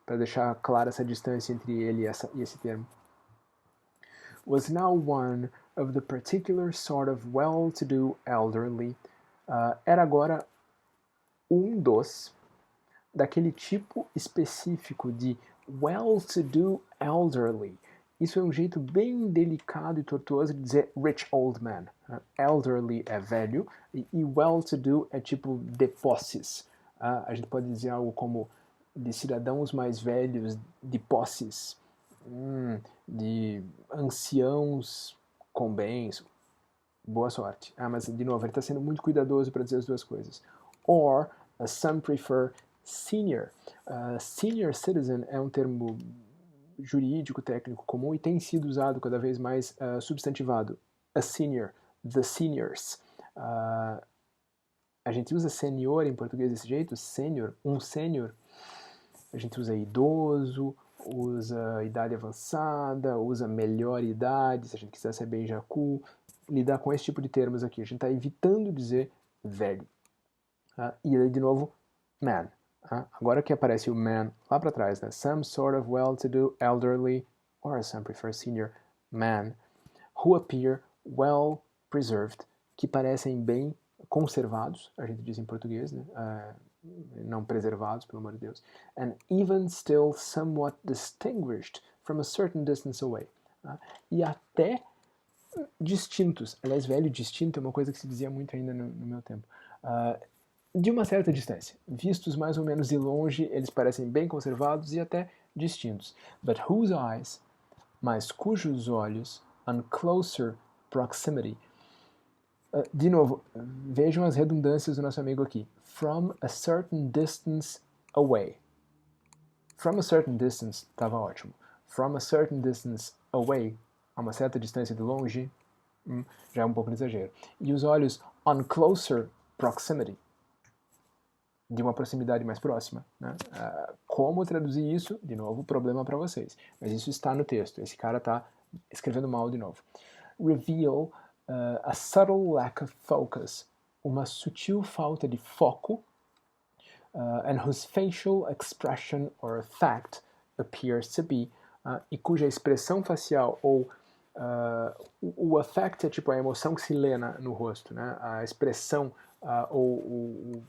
para deixar clara essa distância entre ele e esse termo, was now one of the particular sort of well-to-do elderly, era agora daquele tipo específico de well-to-do elderly. Isso é um jeito bem delicado e tortuoso de dizer rich old man. Elderly é velho e well-to-do é tipo de posses. A gente pode dizer algo como de cidadãos mais velhos, de posses, de anciãos com bens. Boa sorte. Mas, de novo, ele está sendo muito cuidadoso para dizer as duas coisas. Or, some prefer senior. Senior citizen é um termo jurídico, técnico comum e tem sido usado cada vez mais substantivado. A senior, the seniors. A gente usa senior em português desse jeito, sênior, um sênior. A gente usa idoso, usa idade avançada, usa melhor idade, se a gente quiser ser bem jacu. Lidar com esse tipo de termos aqui. A gente está evitando dizer velho. E aí, de novo, man. Agora que aparece o man lá para trás, né? Some sort of well-to-do elderly, or some prefer senior man, who appear well preserved, que parecem bem conservados, a gente diz em português, né? Não preservados, pelo amor de Deus, and even still somewhat distinguished from a certain distance away. E até distintos. Aliás, velho distinto é uma coisa que se dizia muito ainda no meu tempo. De uma certa distância. Vistos mais ou menos de longe, eles parecem bem conservados e até distintos. But whose eyes, mas cujos olhos, on closer proximity. De novo, vejam as redundâncias do nosso amigo aqui. From a certain distance away. From a certain distance, estava ótimo. From a certain distance away, a uma certa distância de longe, já é um pouco de exagero. E os olhos on closer proximity, de uma proximidade mais próxima. Né? Como traduzir isso? De novo, problema para vocês. Mas isso está no texto. Esse cara está escrevendo mal de novo. Reveal a subtle lack of focus, uma sutil falta de foco, and whose facial expression or affect appears to be, e cuja expressão facial ou o affect é tipo a emoção que se lê no rosto, né? A expressão ou o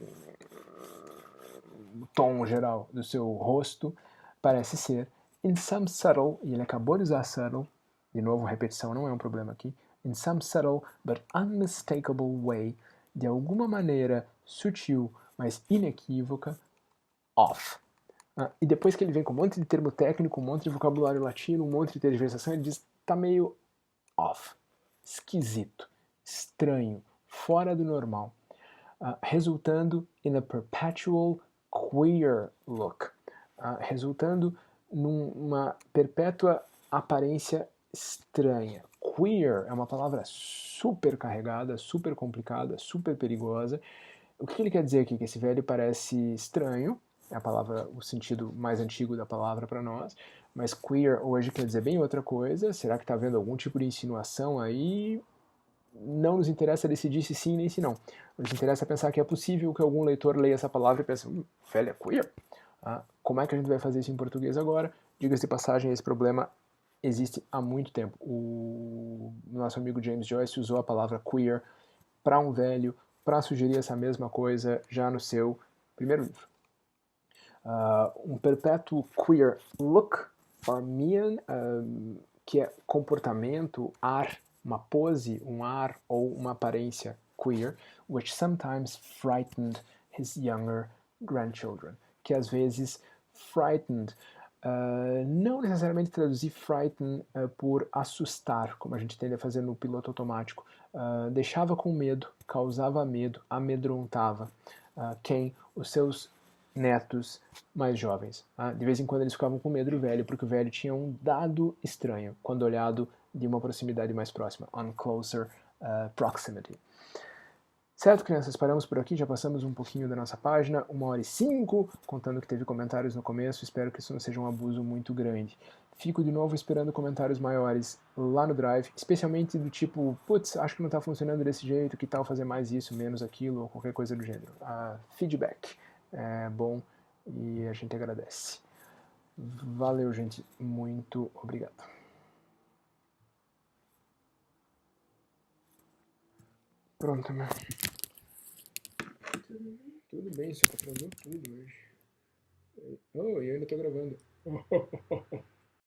tom geral do seu rosto parece ser in some subtle, e ele acabou de usar subtle, de novo, repetição não é um problema aqui, in some subtle but unmistakable way, de alguma maneira sutil, mas inequívoca, off. E depois que ele vem com um monte de termo técnico, um monte de vocabulário latino, um monte de tergiversação, ele diz, tá meio off, esquisito, estranho, fora do normal, resultando in a perpetual queer look, resultando numa perpétua aparência estranha. Queer é uma palavra super carregada, super complicada, super perigosa. O que ele quer dizer aqui? Que esse velho parece estranho, é a palavra, o sentido mais antigo da palavra para nós, mas queer hoje quer dizer bem outra coisa. Será que está havendo algum tipo de insinuação aí? Não nos interessa decidir se sim nem se não. Nos interessa pensar que é possível que algum leitor leia essa palavra e pense, velho é queer? Como é que a gente vai fazer isso em português agora? Diga-se de passagem, esse problema existe há muito tempo. O nosso amigo James Joyce usou a palavra queer para um velho, para sugerir essa mesma coisa já no seu primeiro livro. Um perpétuo queer look, or mien, que é comportamento, ar, uma pose, um ar ou uma aparência queer, which sometimes frightened his younger grandchildren, que às vezes frightened, não necessariamente traduzir frighten por assustar, como a gente tende a fazer no piloto automático, deixava com medo, causava medo, amedrontava quem? Os seus netos mais jovens. De vez em quando eles ficavam com medo do velho, porque o velho tinha um dado estranho, quando olhado de uma proximidade mais próxima, on closer proximity. Certo, crianças? Paramos por aqui, já passamos um pouquinho da nossa página, 1h05, contando que teve comentários no começo, espero que isso não seja um abuso muito grande. Fico de novo esperando comentários maiores lá no Drive, especialmente do tipo, putz, acho que não está funcionando desse jeito, que tal fazer mais isso, menos aquilo, ou qualquer coisa do gênero. Feedback é bom e a gente agradece. Valeu, gente. Muito obrigado. Pronto, meu. Tudo bem, só que atrasou tudo hoje. Oh, e eu ainda tô gravando.